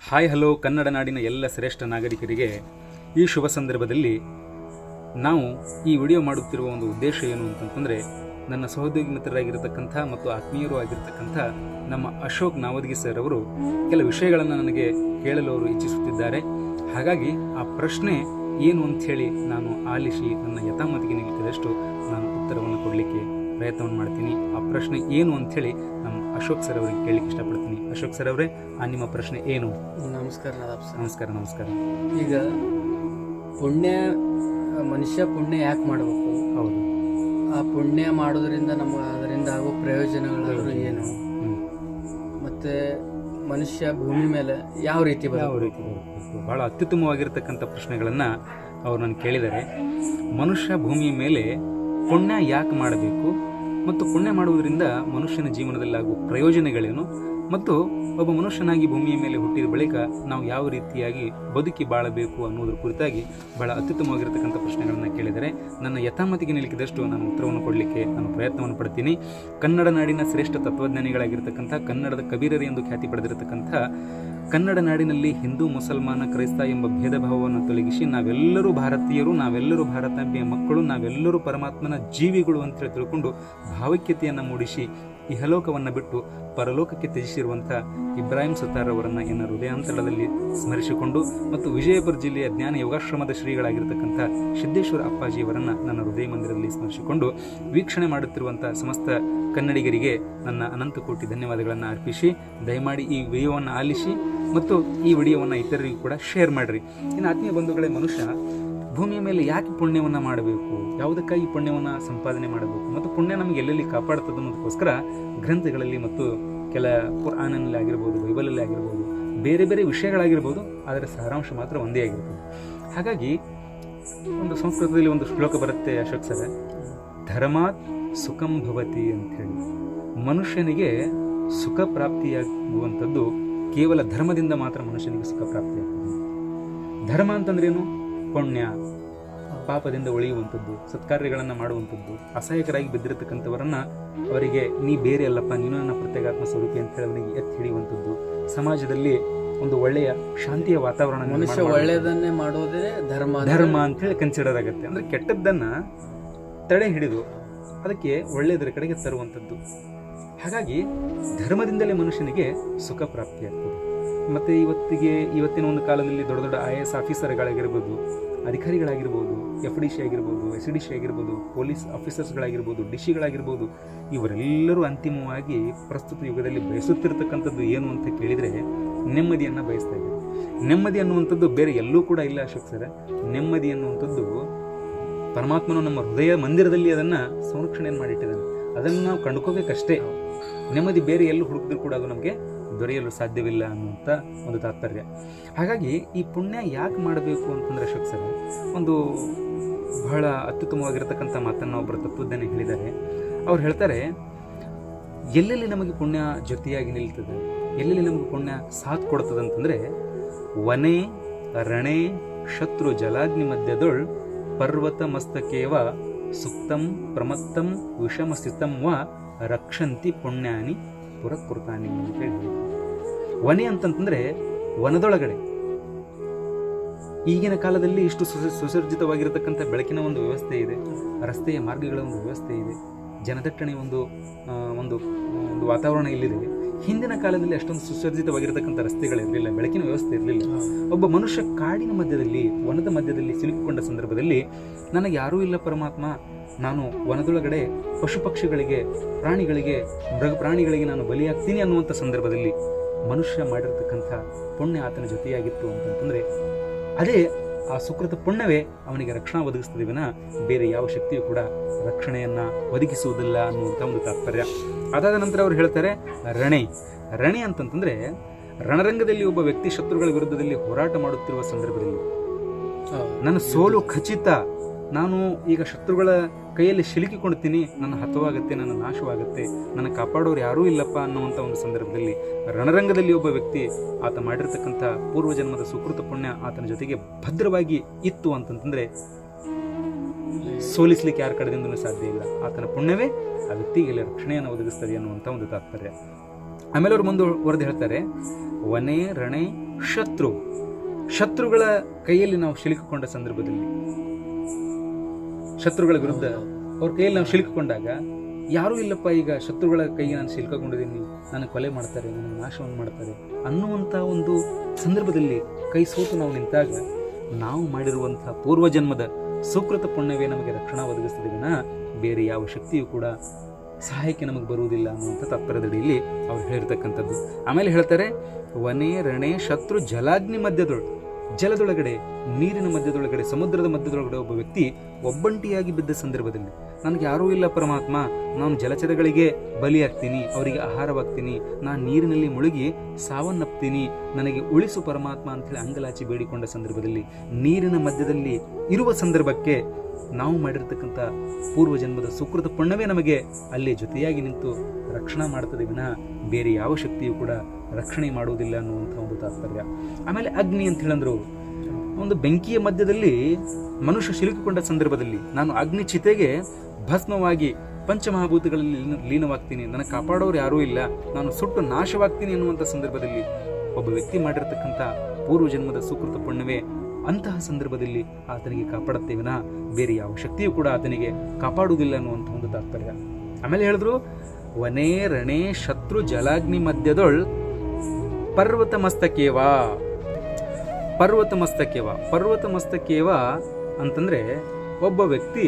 Hi hello Kannada ನಾಡಿನ ಎಲ್ಲ ಶ್ರೇಷ್ಠ ನಾಗರಿಕರಿಗೆ ಈ ಶುಭ ಸಂದರ್ಭದಲ್ಲಿ ನಾವು ಈ ವಿಡಿಯೋ ಮಾಡುತ್ತಿರುವ ಒಂದು ಉದ್ದೇಶ ಏನು ಅಂತಂತಂದರೆ, ನನ್ನ ಸಹೋದ್ಯೋಗಿ ಮಿತ್ರರಾಗಿರತಕ್ಕಂಥ ಮತ್ತು ಆತ್ಮೀಯರು ಆಗಿರತಕ್ಕಂಥ ನಮ್ಮ ಅಶೋಕ್ ನಾವದಗಿ ಸರ್ ಅವರು ಕೆಲ ವಿಷಯಗಳನ್ನು ನನಗೆ ಕೇಳಲು ಅವರು ಇಚ್ಛಿಸುತ್ತಿದ್ದಾರೆ. ಹಾಗಾಗಿ ಆ ಪ್ರಶ್ನೆ ಏನು ಅಂಥೇಳಿ ನಾನು ಆಲಿಸಿ ನನ್ನ ಯಥಾಮತಿಗೆ ನಿಲ್ಲದಷ್ಟು ನಾನು ಉತ್ತರವನ್ನು ಕೊಡಲಿಕ್ಕೆ ಪ್ರಯತ್ನವನ್ನು ಮಾಡ್ತೀನಿ. ಆ ಪ್ರಶ್ನೆ ಏನು ಅಂಥೇಳಿ ನಮ್ಮ ಅಶೋಕ್ ಸರ್ ಅವರಿಗೆ ಕೇಳಲಿಕ್ಕೆ ಇಷ್ಟಪಡ್ತೀನಿ. ಅಶೋಕ್ ಸರ್ ಅವರೇ, ನಿಮ್ಮ ಪ್ರಶ್ನೆ ಏನು? ನಮಸ್ಕಾರ ನದಾಬ್ ಸರ್. ನಮಸ್ಕಾರ. ನಮಸ್ಕಾರ. ಈಗ ಮನುಷ್ಯ ಪುಣ್ಯ ಯಾಕೆ ಮಾಡಬೇಕು? ಹೌದು. ಆ ಪುಣ್ಯ ಮಾಡೋದ್ರಿಂದ ಅದರಿಂದ ಆಗೋ ಪ್ರಯೋಜನಗಳು ಏನು? ಮತ್ತೆ ಮನುಷ್ಯ ಭೂಮಿ ಮೇಲೆ ಯಾವ ರೀತಿ ಬರಬೇಕು? ಬಹಳ ಅತ್ಯುತ್ತಮವಾಗಿರ್ತಕ್ಕಂಥ ಪ್ರಶ್ನೆಗಳನ್ನು ಅವರು ನಾನು ಕೇಳಿದ್ದಾರೆ. ಮನುಷ್ಯ ಭೂಮಿಯ ಮೇಲೆ ಪುಣ್ಯ ಯಾಕೆ ಮಾಡಬೇಕು ಮತ್ತು ಪುಣ್ಯ ಮಾಡುವುದರಿಂದ ಮನುಷ್ಯನ ಜೀವನದಲ್ಲಿ ಆಗುವ ಪ್ರಯೋಜನಗಳೇನು ಮತ್ತು ಒಬ್ಬ ಮನುಷ್ಯನಾಗಿ ಭೂಮಿಯ ಮೇಲೆ ಹುಟ್ಟಿದ ಬಳಿಕ ನಾವು ಯಾವ ರೀತಿಯಾಗಿ ಬದುಕಿ ಬಾಳಬೇಕು ಅನ್ನೋದ್ರ ಕುರಿತಾಗಿ ಬಹಳ ಅತ್ಯುತ್ತಮವಾಗಿರ್ತಕ್ಕಂಥ ಪ್ರಶ್ನೆಗಳನ್ನು ಕೇಳಿದರೆ ನನ್ನ ಯಥಾಮತಿಗೆ ನಿಲುಕಿದಷ್ಟು ನಾನು ಉತ್ತರವನ್ನು ಕೊಡಲಿಕ್ಕೆ ನಾನು ಪ್ರಯತ್ನವನ್ನು ಪಡ್ತೀನಿ. ಕನ್ನಡ ನಾಡಿನ ಶ್ರೇಷ್ಠ ತತ್ವಜ್ಞಾನಿಗಳಾಗಿರ್ತಕ್ಕಂಥ ಕನ್ನಡದ ಕಬೀರರು ಎಂದು ಖ್ಯಾತಿ ಪಡೆದಿರತಕ್ಕಂಥ ಕನ್ನಡ ನಾಡಿನಲ್ಲಿ ಹಿಂದೂ ಮುಸಲ್ಮಾನ ಕ್ರೈಸ್ತ ಎಂಬ ಭೇದ ಭಾವವನ್ನು ತೊಲಗಿಸಿ ನಾವೆಲ್ಲರೂ ಭಾರತೀಯರು, ನಾವೆಲ್ಲರೂ ಭಾರತಾಂಬೆಯ ಮಕ್ಕಳು, ನಾವೆಲ್ಲರೂ ಪರಮಾತ್ಮನ ಜೀವಿಗಳು ಅಂತೇಳಿ ತಿಳ್ಕೊಂಡು ಭಾವೈಕ್ಯತೆಯನ್ನು ಮೂಡಿಸಿ ಇಹಲೋಕವನ್ನು ಬಿಟ್ಟು ಪರಲೋಕಕ್ಕೆ ತ್ಯಜಿಸಿರುವಂಥ ಇಬ್ರಾಹಿಂ ಸುತಾರ್ ಅವರನ್ನು ಎನ್ನ ಹೃದಯಾಂತರದಲ್ಲಿ ಸ್ಮರಿಸಿಕೊಂಡು ಮತ್ತು ವಿಜಯಪುರ ಜಿಲ್ಲೆಯ ಜ್ಞಾನ ಯೋಗಾಶ್ರಮದ ಶ್ರೀಗಳಾಗಿರ್ತಕ್ಕಂಥ ಸಿದ್ದೇಶ್ವರ ಅಪ್ಪಾಜಿಯವರನ್ನು ನನ್ನ ಹೃದಯ ಮಂದಿರದಲ್ಲಿ ಸ್ಮರಿಸಿಕೊಂಡು ವೀಕ್ಷಣೆ ಮಾಡುತ್ತಿರುವಂಥ ಸಮಸ್ತ ಕನ್ನಡಿಗರಿಗೆ ನನ್ನ ಅನಂತ ಕೋಟಿ ಧನ್ಯವಾದಗಳನ್ನು ಅರ್ಪಿಸಿ ದಯಮಾಡಿ ಈ ವಿಡಿಯೋವನ್ನು ಆಲಿಸಿ ಮತ್ತು ಈ ವಿಡಿಯೋವನ್ನು ಇತರರಿಗೂ ಕೂಡ ಶೇರ್ ಮಾಡಿರಿ. ಇನ್ನು ಆತ್ಮೀಯ ಬಂಧುಗಳೇ, ಮನುಷ್ಯ ಭೂಮಿಯ ಮೇಲೆ ಯಾಕೆ ಪುಣ್ಯವನ್ನು ಮಾಡಬೇಕು, ಯಾವುದಕ್ಕಾಗಿ ಪುಣ್ಯವನ್ನು ಸಂಪಾದನೆ ಮಾಡಬೇಕು ಮತ್ತು ಪುಣ್ಯ ನಮಗೆ ಎಲ್ಲೆಲ್ಲಿ ಕಾಪಾಡ್ತದೆ ಅನ್ನೋದಕ್ಕೋಸ್ಕರ ಗ್ರಂಥಗಳಲ್ಲಿ ಮತ್ತು ಕೆಲ ಕುರ್ಆನಲ್ಲಿ ಆಗಿರ್ಬೋದು, ಬೈಬಲಲ್ಲಿ ಆಗಿರ್ಬೋದು, ಬೇರೆ ಬೇರೆ ವಿಷಯಗಳಾಗಿರ್ಬೋದು, ಅದರ ಸಾರಾಂಶ ಮಾತ್ರ ಒಂದೇ ಆಗಿರ್ಬೋದು. ಹಾಗಾಗಿ ಒಂದು ಸಂಸ್ಕೃತದಲ್ಲಿ ಒಂದು ಶ್ಲೋಕ ಬರುತ್ತೆ ಅಶೋಕ್ ಸರ್, ಧರ್ಮಾತ್ ಸುಖಂ ಭವತಿ ಅಂಥೇಳಿ. ಮನುಷ್ಯನಿಗೆ ಸುಖ ಪ್ರಾಪ್ತಿಯಾಗುವಂಥದ್ದು ಕೇವಲ ಧರ್ಮದಿಂದ ಮಾತ್ರ ಮನುಷ್ಯನಿಗೆ ಸುಖ ಪ್ರಾಪ್ತಿಯಾಗ್ತದೆ. ಧರ್ಮ ಅಂತಂದ್ರೇನು? ಪುಣ್ಯ, ಪಾಪದಿಂದ ಉಳಿಯುವಂಥದ್ದು, ಸತ್ಕಾರ್ಯಗಳನ್ನು ಮಾಡುವಂಥದ್ದು, ಅಸಹಾಯಕರಾಗಿ ಬಿದ್ದಿರತಕ್ಕಂಥವರನ್ನ ಅವರಿಗೆ ನೀ ಬೇರೆ ಅಲ್ಲಪ್ಪ, ನೀನು ನನ್ನ ಪ್ರತ್ಯೇಕಾತ್ಮ ಸ್ವರೂಪಿ ಅಂತ ಹೇಳಿ ಅವನಿಗೆ ಎತ್ತಿ ಹಿಡಿಯುವಂಥದ್ದು, ಸಮಾಜದಲ್ಲಿ ಒಂದು ಒಳ್ಳೆಯ ಶಾಂತಿಯ ವಾತಾವರಣ, ಮನುಷ್ಯ ಒಳ್ಳೆಯದನ್ನೇ ಮಾಡೋದೇ ಧರ್ಮ ಅಂತ ಹೇಳಿ ಕನ್ಸಿಡರ್ ಆಗುತ್ತೆ. ಅಂದ್ರೆ ಕೆಟ್ಟದ್ದನ್ನ ತಡೆ ಹಿಡಿದು ಅದಕ್ಕೆ ಒಳ್ಳೆಯದರ ಕಡೆಗೆ ತರುವಂಥದ್ದು. ಹಾಗಾಗಿ ಧರ್ಮದಿಂದಲೇ ಮನುಷ್ಯನಿಗೆ ಸುಖ ಪ್ರಾಪ್ತಿಯಾಗ್ತದೆ. ಮತ್ತು ಇವತ್ತಿನ ಒಂದು ಕಾಲದಲ್ಲಿ ದೊಡ್ಡ ದೊಡ್ಡ IAS ಆಫೀಸರ್ಗಳಾಗಿರ್ಬೋದು, ಅಧಿಕಾರಿಗಳಾಗಿರ್ಬೋದು, FDC ಆಗಿರ್ಬೋದು, SDC ಆಗಿರ್ಬೋದು, ಪೊಲೀಸ್ ಆಫೀಸರ್ಸ್ಗಳಾಗಿರ್ಬೋದು, DCಗಳಾಗಿರ್ಬೋದು, ಇವರೆಲ್ಲರೂ ಅಂತಿಮವಾಗಿ ಪ್ರಸ್ತುತ ಯುಗದಲ್ಲಿ ಬಯಸುತ್ತಿರತಕ್ಕಂಥದ್ದು ಏನು ಅಂತ ಕೇಳಿದರೆ ನೆಮ್ಮದಿಯನ್ನು ಬಯಸ್ತಾ ಇದ್ದಾರೆ. ನೆಮ್ಮದಿ ಅನ್ನುವಂಥದ್ದು ಬೇರೆ ಎಲ್ಲೂ ಕೂಡ ಇಲ್ಲ ಅಶೋಕ್ ಸರ್. ನೆಮ್ಮದಿ ಅನ್ನುವಂಥದ್ದು ಪರಮಾತ್ಮನು ನಮ್ಮ ಹೃದಯ ಮಂದಿರದಲ್ಲಿ ಅದನ್ನು ಸಂರಕ್ಷಣೆಯನ್ನು ಮಾಡಿಟ್ಟಿದ್ದಾನೆ. ಅದನ್ನು ನಾವು ಕಂಡುಕೋಬೇಕಷ್ಟೇ. ನೆಮ್ಮದಿ ಬೇರೆ ಎಲ್ಲೂ ಹುಡುಕಿದ್ರು ಕೂಡ ಅದು ನಮಗೆ ದೊರೆಯಲು ಸಾಧ್ಯವಿಲ್ಲ ಅನ್ನುವಂಥ ಒಂದು ತಾತ್ಪರ್ಯ. ಹಾಗಾಗಿ ಈ ಪುಣ್ಯ ಯಾಕೆ ಮಾಡಬೇಕು ಅಂತಂದರೆ ಅಶೋಕ್ ಸರ್, ಒಂದು ಬಹಳ ಅತ್ಯುತ್ತಮವಾಗಿರತಕ್ಕಂಥ ಮಾತನ್ನು ಒಬ್ಬರು ತತ್ವಜ್ಞಾನಿ ಹೇಳಿದ್ದಾರೆ. ಅವ್ರು ಹೇಳ್ತಾರೆ, ಎಲ್ಲೆಲ್ಲಿ ನಮಗೆ ಪುಣ್ಯ ಜೊತೆಯಾಗಿ ನಿಲ್ತದೆ, ಎಲ್ಲೆಲ್ಲಿ ನಮಗೆ ಪುಣ್ಯ ಸಾಥ್ ಕೊಡ್ತದೆ ಅಂತಂದರೆ, ವನೆ ರಣೆ ಶತ್ರು ಜಲಾಗ್ನಿ ಮಧ್ಯದೊಳ್ ಪರ್ವತ ಮಸ್ತಕೇವ ಸುಕ್ತಂ ಪ್ರಮತ್ತಂ ವಿಷಮಸ್ಥಿತಂ ವ ರಕ್ಷಂತಿ ಪುಣ್ಯಾನಿ ಪುರಕೃತಾನಿ ಅಂತ ಹೇಳಿ. ವನೆ ಅಂತಂತಂದ್ರೆ ವನದೊಳಗಡೆ ಈಗಿನ ಕಾಲದಲ್ಲಿ ಇಷ್ಟು ಸುಸಜ್ಜಿತವಾಗಿರತಕ್ಕಂಥ ಬೆಳಕಿನ ಒಂದು ವ್ಯವಸ್ಥೆ ಇದೆ, ರಸ್ತೆಯ ಮಾರ್ಗಗಳ ಒಂದು ವ್ಯವಸ್ಥೆ ಇದೆ, ಜನದಟ್ಟಣೆ ಒಂದು ಒಂದು ವಾತಾವರಣ ಇಲ್ಲಿದೆ. ಹಿಂದಿನ ಕಾಲದಲ್ಲಿ ಅಷ್ಟೊಂದು ಸುಸಜ್ಜಿತವಾಗಿರತಕ್ಕಂಥ ರಸ್ತೆಗಳಿರಲಿಲ್ಲ, ಬೆಳಕಿನ ವ್ಯವಸ್ಥೆ ಇರಲಿಲ್ಲ. ಒಬ್ಬ ಮನುಷ್ಯ ಕಾಡಿನ ಮಧ್ಯದಲ್ಲಿ, ವನದ ಮಧ್ಯದಲ್ಲಿ ಸಿಲುಕಿಕೊಂಡ ಸಂದರ್ಭದಲ್ಲಿ ನನಗೆ ಯಾರೂ ಇಲ್ಲ ಪರಮಾತ್ಮ, ನಾನು ವನದೊಳಗಡೆ ಪಶು ಪಕ್ಷಿಗಳಿಗೆ, ಪ್ರಾಣಿಗಳಿಗೆ ನಾನು ಬಲಿಯಾಗ್ತೀನಿ ಅನ್ನುವಂಥ ಸಂದರ್ಭದಲ್ಲಿ ಮನುಷ್ಯ ಮಾಡಿರ್ತಕ್ಕಂಥ ಪುಣ್ಯ ಆತನ ಜೊತೆಯಾಗಿತ್ತು ಅಂತಂತಂದರೆ ಅದೇ ಆ ಸುಕೃತ ಪುಣ್ಯವೇ ಅವನಿಗೆ ರಕ್ಷಣಾ ಒದಗಿಸ್ತದೆ ವಿನ ಬೇರೆ ಯಾವ ಶಕ್ತಿಯೂ ಕೂಡ ರಕ್ಷಣೆಯನ್ನು ಒದಗಿಸುವುದಿಲ್ಲ ಅನ್ನುವಂಥ ಒಂದು ತಾತ್ಪರ್ಯ. ಅದಾದ ನಂತರ ಅವರು ಹೇಳ್ತಾರೆ, ರಣೆ ಅಂತಂತಂದರೆ ರಣರಂಗದಲ್ಲಿ ಒಬ್ಬ ವ್ಯಕ್ತಿ ಶತ್ರುಗಳ ವಿರುದ್ಧದಲ್ಲಿ ಹೋರಾಟ ಮಾಡುತ್ತಿರುವ ಸಂದರ್ಭದಲ್ಲಿ ನನ್ನ ಸೋಲು ಖಚಿತ, ನಾನು ಈಗ ಶತ್ರುಗಳ ಕೈಯಲ್ಲಿ ಸಿಲುಕಿಕೊಳ್ತೀನಿ, ನನ್ನ ಹತವಾಗುತ್ತೆ, ನನ್ನ ನಾಶವಾಗುತ್ತೆ, ನನ್ನ ಕಾಪಾಡೋರು ಯಾರೂ ಇಲ್ಲಪ್ಪ ಅನ್ನುವಂಥ ಒಂದು ಸಂದರ್ಭದಲ್ಲಿ ರಣರಂಗದಲ್ಲಿ ಒಬ್ಬ ವ್ಯಕ್ತಿ ಆತ ಮಾಡಿರ್ತಕ್ಕಂಥ ಪೂರ್ವಜನ್ಮದ ಸುಕೃತ ಪುಣ್ಯ ಆತನ ಜೊತೆಗೆ ಭದ್ರವಾಗಿ ಇತ್ತು ಅಂತಂತಂದರೆ ಸೋಲಿಸ್ಲಿಕ್ಕೆ ಯಾರ ಕಡೆದಿಂದಲೂ ಸಾಧ್ಯ ಇಲ್ಲ. ಆತನ ಪುಣ್ಯವೇ ಆ ವ್ಯಕ್ತಿಗೆ ರಕ್ಷಣೆಯನ್ನು ಒದಗಿಸ್ತದೆ ಅನ್ನುವಂಥ ಒಂದು ತಾತ್ಪರ್ಯ. ಆಮೇಲೆ ಅವರು ಮುಂದುವರೆದು ಹೇಳ್ತಾರೆ, ವನೆ ರಣೆ ಶತ್ರುಗಳ ಕೈಯಲ್ಲಿ ನಾವು ಸಿಲುಕಿಕೊಂಡ ಸಂದರ್ಭದಲ್ಲಿ, ಶತ್ರುಗಳ ವಿರುದ್ಧ ಅವ್ರ ಕೈಯಲ್ಲಿ ನಾವು ಸಿಲುಕಿಕೊಂಡಾಗ, ಯಾರೂ ಇಲ್ಲಪ್ಪ ಈಗ ಶತ್ರುಗಳ ಕೈಗೆ ನಾನು ಸಿಲುಕೊಂಡಿದ್ದೀನಿ, ನನಗೆ ಕೊಲೆ ಮಾಡ್ತಾರೆ, ನನಗೆ ನಾಶವನ್ನು ಮಾಡ್ತಾರೆ ಅನ್ನುವಂಥ ಒಂದು ಸಂದರ್ಭದಲ್ಲಿ ಕೈ ಸೋತು ನಾವು ನಿಂತಾಗ ನಾವು ಮಾಡಿರುವಂತಹ ಪೂರ್ವಜನ್ಮದ ಸುಕೃತ ಪುಣ್ಯವೇ ನಮಗೆ ರಕ್ಷಣಾ ಒದಗಿಸ್ತದೆ ವಿನಃ ಬೇರೆ ಯಾವ ಶಕ್ತಿಯೂ ಕೂಡ ಸಹಾಯಕ್ಕೆ ನಮಗೆ ಬರುವುದಿಲ್ಲ ಅನ್ನುವಂಥ ತಾತ್ಪರ್ಯದಡಿಯಲ್ಲಿ ಅವ್ರು ಹೇಳಿರ್ತಕ್ಕಂಥದ್ದು. ಆಮೇಲೆ ಹೇಳ್ತಾರೆ, ವನೆ ರಣೆ ಶತ್ರು ಜಲಾಗ್ನಿ ಜಲದೊಳಗಡೆ, ನೀರಿನ ಮಧ್ಯದೊಳಗಡೆ, ಸಮುದ್ರದ ಮಧ್ಯದೊಳಗಡೆ ಒಬ್ಬ ವ್ಯಕ್ತಿ ಒಬ್ಬಂಟಿಯಾಗಿ ಬಿದ್ದ ಸಂದರ್ಭದಲ್ಲಿ, ನನಗೆ ಯಾರೂ ಇಲ್ಲ ಪರಮಾತ್ಮ, ನಾನು ಜಲಚರಗಳಿಗೆ ಬಲಿಯಾಗ್ತೀನಿ, ಅವರಿಗೆ ಆಹಾರವಾಗ್ತೀನಿ, ನಾನು ನೀರಿನಲ್ಲಿ ಮುಳುಗಿ ಸಾವನ್ನಪ್ತೀನಿ, ನನಗೆ ಉಳಿಸು ಪರಮಾತ್ಮ ಅಂತೇಳಿ ಅಂಗಲಾಚಿ ಬೇಡಿಕೊಂಡ ಸಂದರ್ಭದಲ್ಲಿ, ನೀರಿನ ಮಧ್ಯದಲ್ಲಿ ಇರುವ ಸಂದರ್ಭಕ್ಕೆ ನಾವು ಮಾಡಿರ್ತಕ್ಕಂಥ ಪೂರ್ವಜನ್ಮದ ಸುಕೃತ ಪುಣ್ಯವೇ ನಮಗೆ ಅಲ್ಲಿ ಜೊತೆಯಾಗಿ ನಿಂತು ರಕ್ಷಣಾ ಮಾಡ್ತದೆ ವಿನಃ ಬೇರೆ ಯಾವ ಶಕ್ತಿಯೂ ಕೂಡ ರಕ್ಷಣೆ ಮಾಡುವುದಿಲ್ಲ ಅನ್ನುವಂಥ ಒಂದು ತಾತ್ಪರ್ಯ. ಆಮೇಲೆ ಅಗ್ನಿ ಅಂತ ಹೇಳಂದ್ರು, ಒಂದು ಬೆಂಕಿಯ ಮಧ್ಯದಲ್ಲಿ ಮನುಷ್ಯ ಸಿಲುಕಿಕೊಂಡ ಸಂದರ್ಭದಲ್ಲಿ ನಾನು ಅಗ್ನಿ ಚಿತೆಗೆ ಭಸ್ಮವಾಗಿ ಪಂಚಮಹಾಭೂತಗಳಲ್ಲಿ ಲೀನವಾಗ್ತೀನಿ, ನನಗೆ ಕಾಪಾಡೋರು ಯಾರೂ ಇಲ್ಲ, ನಾನು ಸುಟ್ಟು ನಾಶವಾಗ್ತೀನಿ ಅನ್ನುವಂಥ ಸಂದರ್ಭದಲ್ಲಿ ಒಬ್ಬ ವ್ಯಕ್ತಿ ಮಾಡಿರ್ತಕ್ಕಂಥ ಪೂರ್ವಜನ್ಮದ ಸುಕೃತ ಪುಣ್ಯವೇ ಅಂತಹ ಸಂದರ್ಭದಲ್ಲಿ ಆತನಿಗೆ ಕಾಪಾಡುತ್ತೆ ವಿನಃ ಬೇರೆ ಯಾವ ಶಕ್ತಿಯೂ ಕೂಡ ಆತನಿಗೆ ಕಾಪಾಡುವುದಿಲ್ಲ ಅನ್ನುವಂಥ ಒಂದು ತಾತ್ಪರ್ಯ. ಆಮೇಲೆ ಹೇಳಿದ್ರು, ವನೇ ರಣೆ ಶತ್ರು ಜಲಾಗ್ನಿ ಮಧ್ಯದೊಳ್ ಪರ್ವತ ಮಸ್ತಕೇವ ಅಂತಂದ್ರೆ ಒಬ್ಬ ವ್ಯಕ್ತಿ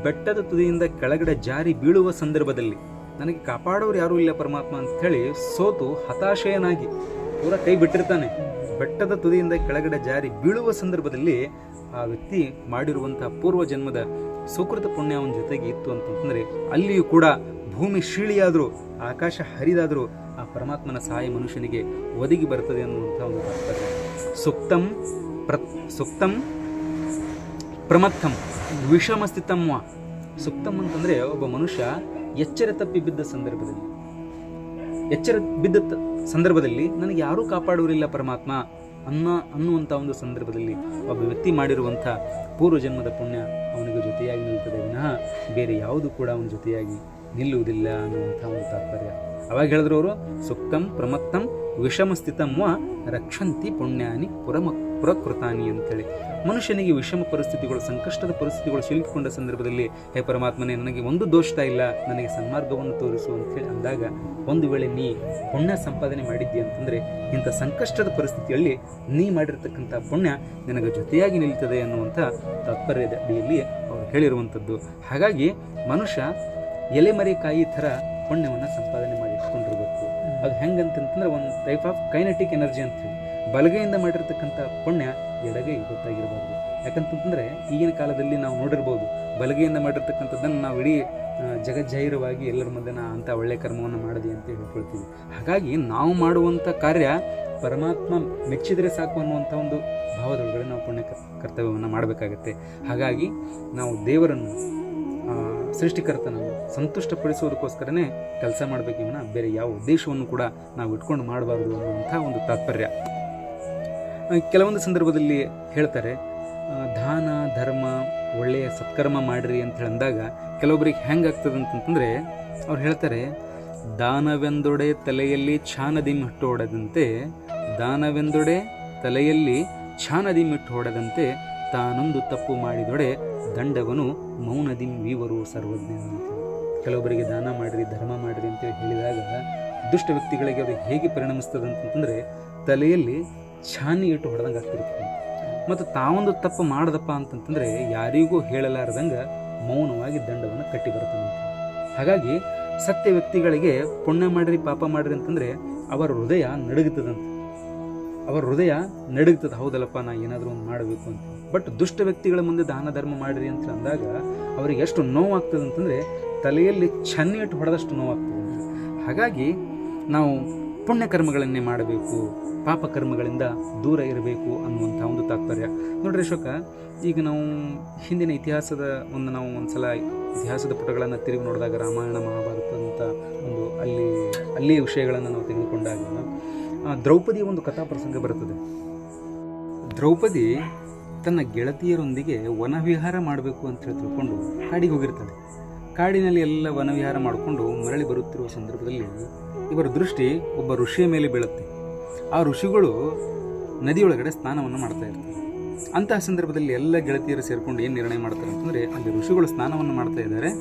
ಬೆಟ್ಟದ ತುದಿಯಿಂದ ಕೆಳಗಡೆ ಜಾರಿ ಬೀಳುವ ಸಂದರ್ಭದಲ್ಲಿ ನನಗೆ ಕಾಪಾಡೋರು ಯಾರೂ ಇಲ್ಲ ಪರಮಾತ್ಮ ಅಂತ ಹೇಳಿ ಸೋತು ಹತಾಶಯನಾಗಿ ಪೂರ ಕೈ ಬಿಟ್ಟಿರ್ತಾನೆ. ಬೆಟ್ಟದ ತುದಿಯಿಂದ ಕೆಳಗಡೆ ಜಾರಿ ಬೀಳುವ ಸಂದರ್ಭದಲ್ಲಿ ಆ ವ್ಯಕ್ತಿ ಮಾಡಿರುವಂತಹ ಪೂರ್ವ ಜನ್ಮದ ಸುಕೃತ ಪುಣ್ಯ ಅವನ ಜೊತೆಗೆ ಇತ್ತು ಅಂತಂದ್ರೆ ಅಲ್ಲಿಯೂ ಕೂಡ ಭೂಮಿ ಶೀಳಿಯಾದರೂ, ಆಕಾಶ ಹರಿದಾದರೂ ಆ ಪರಮಾತ್ಮನ ಸಹಾಯ ಮನುಷ್ಯನಿಗೆ ಒದಗಿ ಬರ್ತದೆ ಅನ್ನುವಂಥ ಒಂದು ತಾತ್ಪರ್ಯ. ಸುಕ್ತಂ ಪ್ರಮತ್ತಂ ವಿಷಮಸ್ಥಿತಂ. ಸುಕ್ತಂ ಅಂತಂದ್ರೆ ಒಬ್ಬ ಮನುಷ್ಯ ಎಚ್ಚರ ತಪ್ಪಿ ಬಿದ್ದ ಸಂದರ್ಭದಲ್ಲಿ ನನಗೆ ಯಾರೂ ಕಾಪಾಡುವರಿಲ್ಲ ಪರಮಾತ್ಮ ಅನ್ನುವಂಥ ಒಂದು ಸಂದರ್ಭದಲ್ಲಿ ಒಬ್ಬ ವ್ಯಕ್ತಿ ಮಾಡಿರುವಂಥ ಪೂರ್ವಜನ್ಮದ ಪುಣ್ಯ ಅವನಿಗೆ ಜೊತೆಯಾಗಿ ನಿಲ್ತದೆ ವಿನಃ ಬೇರೆ ಯಾವುದು ಕೂಡ ಅವನ ಜೊತೆಯಾಗಿ ನಿಲ್ಲುವುದಿಲ್ಲ ಅನ್ನುವಂಥ ಒಂದು ತಾತ್ಪರ್ಯ. ಅವಾಗ ಹೇಳಿದ್ರು ಅವರು, ಸುಕ್ತಂ ಪ್ರಮತ್ತಂ ವಿಷಮಸ್ಥಿತಂ ರಕ್ಷಂತಿ ಪುಣ್ಯಾನಿ ಪುರಕೃತಾನಿ ಅಂತೇಳಿ. ಮನುಷ್ಯನಿಗೆ ವಿಷಮ ಪರಿಸ್ಥಿತಿಗಳು, ಸಂಕಷ್ಟದ ಪರಿಸ್ಥಿತಿಗಳು ಸಿಲುಕಿಕೊಂಡ ಸಂದರ್ಭದಲ್ಲಿ, ಹೇ ಪರಮಾತ್ಮನೇ ನನಗೆ ಒಂದು ದೋಷ ಇಲ್ಲ, ನನಗೆ ಸನ್ಮಾರ್ಗವನ್ನು ತೋರಿಸು ಅಂತೇಳಿ ಅಂದಾಗ, ಒಂದು ವೇಳೆ ನೀ ಪುಣ್ಯ ಸಂಪಾದನೆ ಮಾಡಿದ್ದಿ ಅಂತಂದರೆ ಇಂಥ ಸಂಕಷ್ಟದ ಪರಿಸ್ಥಿತಿಯಲ್ಲಿ ನೀ ಮಾಡಿರ್ತಕ್ಕಂಥ ಪುಣ್ಯ ನಿನಗೆ ಜೊತೆಯಾಗಿ ನಿಲ್ತದೆ ಅನ್ನುವಂಥ ತಾತ್ಪರ್ಯದ ಅಡಿಯಲ್ಲಿ ಅವರು ಹೇಳಿರುವಂಥದ್ದು. ಹಾಗಾಗಿ ಮನುಷ್ಯ ಎಲೆಮರೆಕಾಯಿ ಥರ ಪುಣ್ಯವನ್ನು ಸಂಪಾದನೆ ಮಾಡಿ ಇಟ್ಕೊಂಡಿರ್ಬೇಕು. ಅದು ಹೆಂಗಂತಂದ್ರೆ ಒಂದು ಟೈಪ್ ಆಫ್ ಕೈನೆಟಿಕ್ ಎನರ್ಜಿ ಅಂತೇಳಿ, ಬಲಗೈಯಿಂದ ಮಾಡಿರ್ತಕ್ಕಂಥ ಪುಣ್ಯ ಎಡಗೈ ಗೊತ್ತಾಗಿರಬಾರ್ದು. ಯಾಕಂತಂದ್ರೆ ಈಗಿನ ಕಾಲದಲ್ಲಿ ನಾವು ನೋಡಿರ್ಬೋದು, ಬಲಗೈಯಿಂದ ಮಾಡಿರ್ತಕ್ಕಂಥದ್ದನ್ನು ನಾವು ಇಡೀ ಜಗಜ್ಜಾಹಿರವಾಗಿ ಎಲ್ಲರ ಮಧ್ಯೆ ಅಂಥ ಒಳ್ಳೆಯ ಕರ್ಮವನ್ನು ಮಾಡಿದೆ ಅಂತ ಹೇಳ್ಕೊಳ್ತೀವಿ. ಹಾಗಾಗಿ ನಾವು ಮಾಡುವಂಥ ಕಾರ್ಯ ಪರಮಾತ್ಮ ಮೆಚ್ಚಿದರೆ ಸಾಕು ಅನ್ನುವಂಥ ಒಂದು ಭಾವದೊಳಗಡೆ ನಾವು ಪುಣ್ಯ ಕರ್ತವ್ಯವನ್ನು ಮಾಡಬೇಕಾಗತ್ತೆ. ಹಾಗಾಗಿ ನಾವು ದೇವರನ್ನು, ಸೃಷ್ಟಿಕರ್ತನನ್ನು ಸಂತುಷ್ಟಪಡಿಸುವುದಕ್ಕೋಸ್ಕರನೇ ಕೆಲಸ ಮಾಡಬೇಕು, ಬೇರೆ ಯಾವ ಉದ್ದೇಶವನ್ನು ಕೂಡ ನಾವು ಇಟ್ಕೊಂಡು ಮಾಡಬಾರ್ದು ಅನ್ನುವಂಥ ಒಂದು ತಾತ್ಪರ್ಯ. ಕೆಲವೊಂದು ಸಂದರ್ಭದಲ್ಲಿ ಹೇಳ್ತಾರೆ, ದಾನ ಧರ್ಮ ಒಳ್ಳೆಯ ಸತ್ಕರ್ಮ ಮಾಡಿರಿ ಅಂತ ಹೇಳಿದಾಗ ಕೆಲವೊಬ್ಬರಿಗೆ ಹೆಂಗಾಗ್ತದೆ ಅಂತಂತಂದರೆ ಅವ್ರು ಹೇಳ್ತಾರೆ, ದಾನವೆಂದೊಡೆ ತಲೆಯಲ್ಲಿ ಛಾನದಿಮಿಟ್ಟು ಹೊಡೆದಂತೆ, ದಾನವೆಂದೊಡೆ ತಲೆಯಲ್ಲಿ ಛಾನದಿಮಿಟ್ಟು ಹೊಡೆದಂತೆ, ತಾನೊಂದು ತಪ್ಪು ಮಾಡಿದೊಡೆ ದಂಡವನು ಮೌನದಿಂ ವೀವರು ಸರ್ವಜ್ಞ ಅಂತ. ಕೆಲವೊಬ್ಬರಿಗೆ ದಾನ ಮಾಡಿರಿ, ಧರ್ಮ ಮಾಡಿರಿ ಅಂತೇಳಿ ಹೇಳಿದಾಗ ದುಷ್ಟ ವ್ಯಕ್ತಿಗಳಿಗೆ ಅದು ಹೇಗೆ ಪರಿಣಮಿಸ್ತದೆ ಅಂತಂತಂದರೆ ತಲೆಯಲ್ಲಿ ಛಾನಿ ಇಟ್ಟು ಹೊಡೆದಂಗೆ ಆಗ್ತಿರ್ತದೆ. ಮತ್ತು ತಾವೊಂದು ತಪ್ಪು ಮಾಡದಪ್ಪ ಅಂತಂತಂದರೆ ಯಾರಿಗೂ ಹೇಳಲಾರ್ದಂಗೆ ಮೌನವಾಗಿ ದಂಡವನ್ನು ಕಟ್ಟಿ ಬರ್ತಾನೆ. ಹಾಗಾಗಿ ಸತ್ಯ ವ್ಯಕ್ತಿಗಳಿಗೆ ಪುಣ್ಯ ಮಾಡಿರಿ ಪಾಪ ಮಾಡಿರಿ ಅಂತಂದರೆ ಅವರ ಹೃದಯ ನಡುಗ್ತದೆ, ಹೌದಲ್ಲಪ್ಪ ನಾ ಏನಾದರೂ ಒಂದು ಮಾಡಬೇಕು ಅಂತ. ಬಟ್ ದುಷ್ಟ ವ್ಯಕ್ತಿಗಳ ಮುಂದೆ ದಾನ ಧರ್ಮ ಮಾಡಿರಿ ಅಂತ ಅಂದಾಗ ಅವರಿಗೆ ಎಷ್ಟು ನೋವಾಗ್ತದೆ ಅಂತಂದರೆ ತಲೆಯಲ್ಲಿ ಛನ್ನಿ ಇಟ್ಟು ಹೊಡೆದಷ್ಟು ನೋವಾಗ್ತದೆ. ಹಾಗಾಗಿ ನಾವು ಪುಣ್ಯಕರ್ಮಗಳನ್ನೇ ಮಾಡಬೇಕು, ಪಾಪಕರ್ಮಗಳಿಂದ ದೂರ ಇರಬೇಕು ಅನ್ನುವಂಥ ಒಂದು ತಾತ್ಪರ್ಯ. ನೋಡ್ರಿ ಅಶೋಕ, ಈಗ ನಾವು ಹಿಂದಿನ ಇತಿಹಾಸದ ನಾವು ಒಂದ್ಸಲ ಇತಿಹಾಸದ ಪುಟಗಳನ್ನು ತಿರುಗಿ ನೋಡಿದಾಗ ರಾಮಾಯಣ ಮಹಾಭಾರತ ಅಂತ ಒಂದು ಅಲ್ಲಿ ವಿಷಯಗಳನ್ನು ನಾವು ತೆಗೆದುಕೊಂಡಾಗ ದ್ರೌಪದಿಯ ಒಂದು ಕಥಾ ಪ್ರಸಂಗ ಬರುತ್ತದೆ. ದ್ರೌಪದಿ ತನ್ನ ಗೆಳತಿಯರೊಂದಿಗೆ ವನವಿಹಾರ ಮಾಡಬೇಕು ಅಂತ ಹೇಳಿ ತಿಳ್ಕೊಂಡು ಕಾಡಿಗೆ ಹೋಗಿರ್ತಾಳೆ. ಕಾಡಿನಲ್ಲಿ ಎಲ್ಲ ವನವಿಹಾರ ಮಾಡಿಕೊಂಡು ಮರಳಿ ಬರುತ್ತಿರುವ ಸಂದರ್ಭದಲ್ಲಿ ಇವರ ದೃಷ್ಟಿ ಒಬ್ಬ ಋಷಿಯ ಮೇಲೆ ಬೀಳುತ್ತೆ. ಆ ಋಷಿಗಳು ನದಿಯೊಳಗಡೆ ಸ್ನಾನವನ್ನು ಮಾಡ್ತಾ ಇರ್ತಾರೆ. ಅಂತಹ ಸಂದರ್ಭದಲ್ಲಿ ಎಲ್ಲ ಗೆಳತಿಯರು ಸೇರಿಕೊಂಡು ಏನು ನಿರ್ಣಯ ಮಾಡ್ತಾರೆ ಅಂತಂದರೆ, ಅಲ್ಲಿ ಋಷಿಗಳು ಸ್ನಾನವನ್ನು ಮಾಡ್ತಾ ಇದ್ದಾರೆ,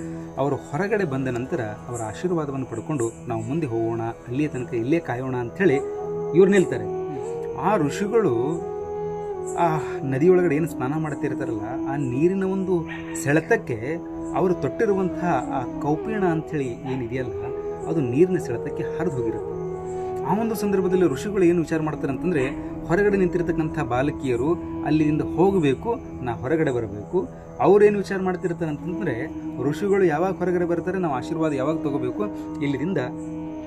ಅವರು ಹೊರಗಡೆ ಬಂದ ನಂತರ ಅವರ ಆಶೀರ್ವಾದವನ್ನು ಪಡ್ಕೊಂಡು ನಾವು ಮುಂದೆ ಹೋಗೋಣ, ಅಲ್ಲಿಯ ತನಕ ಇಲ್ಲೇ ಕಾಯೋಣ ಅಂಥೇಳಿ ಇವ್ರು ನಿಲ್ತಾರೆ. ಆ ಋಷಿಗಳು ಆ ನದಿಯೊಳಗಡೆ ಏನು ಸ್ನಾನ ಮಾಡ್ತಿರ್ತಾರಲ್ಲ, ಆ ನೀರಿನ ಒಂದು ಸೆಳೆತಕ್ಕೆ ಅವರು ತೊಟ್ಟಿರುವಂತಹ ಆ ಕೌಪೀಣ ಅಂಥೇಳಿ ಏನಿದೆಯಲ್ಲ, ಅದು ನೀರಿನ ಸೆಳೆತಕ್ಕೆ ಹರಿದು ಹೋಗಿರುತ್ತೆ. ಆ ಒಂದು ಸಂದರ್ಭದಲ್ಲಿ ಋಷಿಗಳು ಏನು ವಿಚಾರ ಮಾಡ್ತಾರೆ ಅಂತಂದರೆ, ಹೊರಗಡೆ ನಿಂತಿರ್ತಕ್ಕಂಥ ಬಾಲಕಿಯರು ಅಲ್ಲಿಂದ ಹೋಗಬೇಕು, ನಾ ಹೊರಗಡೆ ಬರಬೇಕು. ಅವ್ರೇನು ವಿಚಾರ ಮಾಡ್ತಿರ್ತಾರೆ ಅಂತಂದರೆ, ಋಷಿಗಳು ಯಾವಾಗ ಹೊರಗಡೆ ಬರ್ತಾರೆ, ನಾವು ಆಶೀರ್ವಾದ ಯಾವಾಗ ತಗೋಬೇಕು, ಇಲ್ಲಿಂದ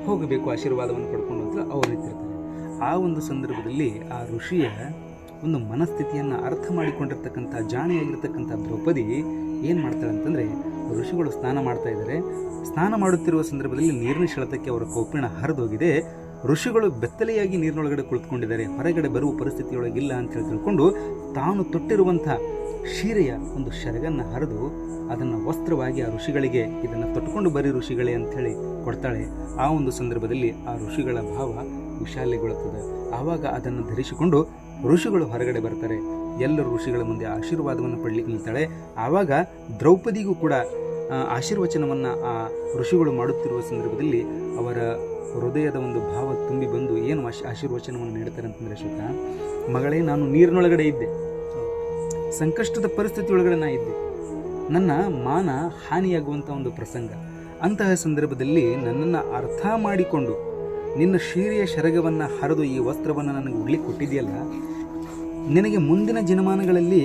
ಹೋಗಬೇಕು ಆಶೀರ್ವಾದವನ್ನು ಪಡ್ಕೊಂಡು ಅಂತ ಅವ್ರು ನಿಂತಿರ್ತಾರೆ. ಆ ಒಂದು ಸಂದರ್ಭದಲ್ಲಿ ಆ ಋಷಿಯ ಒಂದು ಮನಸ್ಥಿತಿಯನ್ನು ಅರ್ಥ ಮಾಡಿಕೊಂಡಿರ್ತಕ್ಕಂಥ ಜಾಣೆಯಾಗಿರ್ತಕ್ಕಂಥ ದ್ರೌಪದಿ ಏನು ಮಾಡ್ತಾಳೆ ಅಂತಂದರೆ, ಋಷಿಗಳು ಸ್ನಾನ ಮಾಡ್ತಾ ಇದ್ದಾರೆ, ಸ್ನಾನ ಮಾಡುತ್ತಿರುವ ಸಂದರ್ಭದಲ್ಲಿ ನೀರಿನ ಸೆಳೆತಕ್ಕೆ ಅವರ ಕೌಪಿಣ ಹರಿದೋಗಿದೆ. ಋಷಿಗಳು ಬೆತ್ತಲೆಯಾಗಿ ನೀರಿನೊಳಗಡೆ ಕುಳಿತುಕೊಂಡಿದ್ದಾರೆ, ಹೊರಗಡೆ ಬರುವ ಪರಿಸ್ಥಿತಿಯೊಳಗಿಲ್ಲ ಅಂತ ತಿಳ್ಕೊಂಡು ತಾನು ತೊಟ್ಟಿರುವಂಥ ಶೀರೆಯ ಒಂದು ಶರಗನ್ನು ಹರಿದು ಅದನ್ನು ವಸ್ತ್ರವಾಗಿ ಆ ಋಷಿಗಳಿಗೆ, ಇದನ್ನು ತೊಟ್ಟುಕೊಂಡು ಬರೀ ಋಷಿಗಳೇ ಅಂಥೇಳಿ ಕೊಡ್ತಾಳೆ. ಆ ಒಂದು ಸಂದರ್ಭದಲ್ಲಿ ಆ ಋಷಿಗಳ ಭಾವ ವಿಶಾಲೆಗೊಳ್ಳುತ್ತದೆ. ಆವಾಗ ಅದನ್ನು ಧರಿಸಿಕೊಂಡು ಋಷಿಗಳು ಹೊರಗಡೆ ಬರ್ತಾರೆ. ಎಲ್ಲರೂ ಋಷಿಗಳ ಮುಂದೆ ಆಶೀರ್ವಾದವನ್ನು ಪಡಲಿಕ್ಕೆ ನಿಲ್ತಾಳೆ. ಆವಾಗ ದ್ರೌಪದಿಗೂ ಕೂಡ ಆಶೀರ್ವಚನವನ್ನು ಆ ಋಷಿಗಳು ಮಾಡುತ್ತಿರುವ ಸಂದರ್ಭದಲ್ಲಿ ಅವರ ಹೃದಯದ ಒಂದು ಭಾವ ತುಂಬಿ ಬಂದು ಏನು ಆಶೀರ್ವಚನವನ್ನು ನೀಡ್ತಾರೆ ಅಂತಂದರೆ, ಶುಕ ಮಗಳೇ, ನಾನು ನೀರಿನೊಳಗಡೆ ಇದ್ದೆ, ಸಂಕಷ್ಟದ ಪರಿಸ್ಥಿತಿಯೊಳಗಡೆ ನಾ ಇದ್ದೆ, ನನ್ನ ಮಾನ ಹಾನಿಯಾಗುವಂಥ ಒಂದು ಪ್ರಸಂಗ. ಅಂತಹ ಸಂದರ್ಭದಲ್ಲಿ ನನ್ನನ್ನು ಅರ್ಥ ಮಾಡಿಕೊಂಡು ನಿನ್ನ ಶೀರೆಯ ಶರಗವನ್ನು ಹರಿದು ಈ ವಸ್ತ್ರವನ್ನು ನನಗೆ ಉಡ್ಲಿಕ್ಕೆ ಕೊಟ್ಟಿದೆಯಲ್ಲ, ನಿನಗೆ ಮುಂದಿನ ದಿನಮಾನಗಳಲ್ಲಿ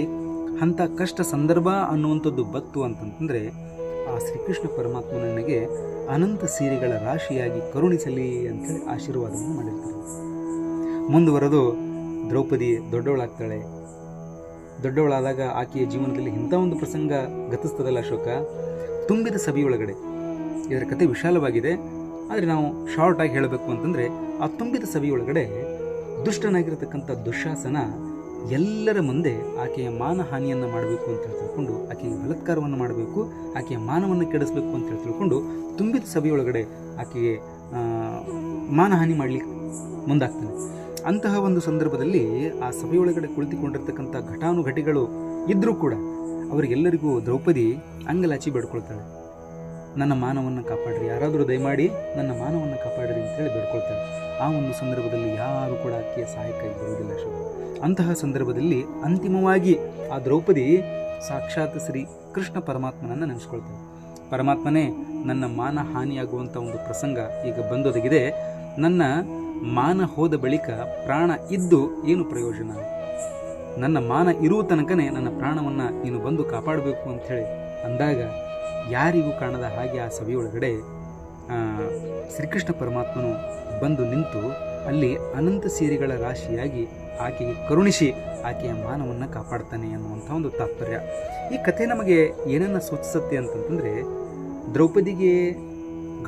ಅಂಥ ಕಷ್ಟ ಸಂದರ್ಭ ಅನ್ನುವಂಥದ್ದು ಬತ್ತು ಅಂತಂತಂದರೆ, ಆ ಶ್ರೀಕೃಷ್ಣ ಪರಮಾತ್ಮ ನನಗೆ ಅನಂತ ಸೀರೆಗಳ ರಾಶಿಯಾಗಿ ಕರುಣಿಸಲಿ ಅಂಥೇಳಿ ಆಶೀರ್ವಾದವನ್ನು ಮಾಡಿರ್ತಾರೆ. ಮುಂದುವರೆದು ದ್ರೌಪದಿ ದೊಡ್ಡವಳಾಗ್ತಾಳೆ. ದೊಡ್ಡವಳಾದಾಗ ಆಕೆಯ ಜೀವನದಲ್ಲಿ ಇಂಥ ಒಂದು ಪ್ರಸಂಗ ಗತಿಸ್ತದಲ್ಲ ಅಶೋಕ, ತುಂಬಿದ ಸಭೆಯೊಳಗಡೆ. ಇದರ ಕತೆ ವಿಶಾಲವಾಗಿದೆ, ಆದರೆ ನಾವು ಶಾರ್ಟ್ ಆಗಿ ಹೇಳಬೇಕು ಅಂತಂದರೆ, ಆ ತುಂಬಿದ ಸಭೆಯೊಳಗಡೆ ದುಷ್ಟನಾಗಿರತಕ್ಕಂಥ ದುಶ್ಯಾಸನ ಎಲ್ಲರ ಮುಂದೆ ಆಕೆಯ ಮಾನಹಾನಿಯನ್ನು ಮಾಡಬೇಕು ಅಂತ ತಿಳ್ಕೊಂಡು, ಆಕೆಗೆ ಬಲಾತ್ಕಾರವನ್ನು ಮಾಡಬೇಕು, ಆಕೆಯ ಮಾನವನ್ನು ಕೆಡಿಸಬೇಕು ಅಂತ ತಿಳ್ಕೊಂಡು ತುಂಬಿದ ಸಭೆಯೊಳಗಡೆ ಆಕೆಗೆ ಮಾನಹಾನಿ ಮಾಡಲಿಕ್ಕೆ ಮುಂದಾಗ್ತಾನೆ. ಅಂತಹ ಒಂದು ಸಂದರ್ಭದಲ್ಲಿ ಆ ಸಭೆಯೊಳಗಡೆ ಕುಳಿತುಕೊಂಡಿರ್ತಕ್ಕಂಥ ಘಟಾನುಘಟಿಗಳು ಇದ್ದರೂ ಕೂಡ ಅವರಿಗೆಲ್ಲರಿಗೂ ದ್ರೌಪದಿ ಅಂಗಲಾಚಿ ಬೇಡ್ಕೊಳ್ತಾಳೆ, ನನ್ನ ಮಾನವನ್ನು ಕಾಪಾಡ್ರಿ, ಯಾರಾದರೂ ದಯಮಾಡಿ ನನ್ನ ಮಾನವನ್ನು ಕಾಪಾಡ್ರಿ ಅಂತೇಳಿ ಬೇಡ್ಕೊಳ್ತಾಳೆ. ಆ ಒಂದು ಸಂದರ್ಭದಲ್ಲಿ ಯಾರು ಕೂಡ ಆಕೆಯ ಸಹಾಯಕ್ಕಾಗಿ ಬರುವುದಿಲ್ಲ ಅಶೋಕ. ಅಂತಹ ಸಂದರ್ಭದಲ್ಲಿ ಅಂತಿಮವಾಗಿ ಆ ದ್ರೌಪದಿ ಸಾಕ್ಷಾತ್ ಶ್ರೀ ಕೃಷ್ಣ ಪರಮಾತ್ಮನನ್ನು ನೆನೆಸ್ಕೊಳ್ತಾಳೆ. ಪರಮಾತ್ಮನೇ, ನನ್ನ ಮಾನ ಹಾನಿಯಾಗುವಂಥ ಒಂದು ಪ್ರಸಂಗ ಈಗ ಬಂದೊದಗಿದೆ, ನನ್ನ ಮಾನ ಹೋದ ಬಳಿಕ ಪ್ರಾಣ ಇದ್ದು ಏನು ಪ್ರಯೋಜನ, ನನ್ನ ಮಾನ ಇರುವ ತನಕನೇ ನನ್ನ ಪ್ರಾಣವನ್ನು ನೀನು ಬಂದು ಕಾಪಾಡಬೇಕು ಅಂಥೇಳಿ ಅಂದಾಗ, ಯಾರಿಗೂ ಕಾಣದ ಹಾಗೆ ಆ ಸಭೆಯೊಳಗಡೆ ಶ್ರೀಕೃಷ್ಣ ಪರಮಾತ್ಮನು ಬಂದು ನಿಂತು ಅಲ್ಲಿ ಅನಂತ ಸೀರೆಗಳ ರಾಶಿಯಾಗಿ ಆಕೆಗೆ ಕರುಣಿಸಿ ಆಕೆಯ ಮಾನವನ್ನು ಕಾಪಾಡ್ತಾನೆ ಅನ್ನುವಂಥ ಒಂದು ತಾತ್ಪರ್ಯ. ಈ ಕಥೆ ನಮಗೆ ಏನನ್ನ ಸೂಚಿಸುತ್ತೆ ಅಂತಂತಂದರೆ, ದ್ರೌಪದಿಗೆ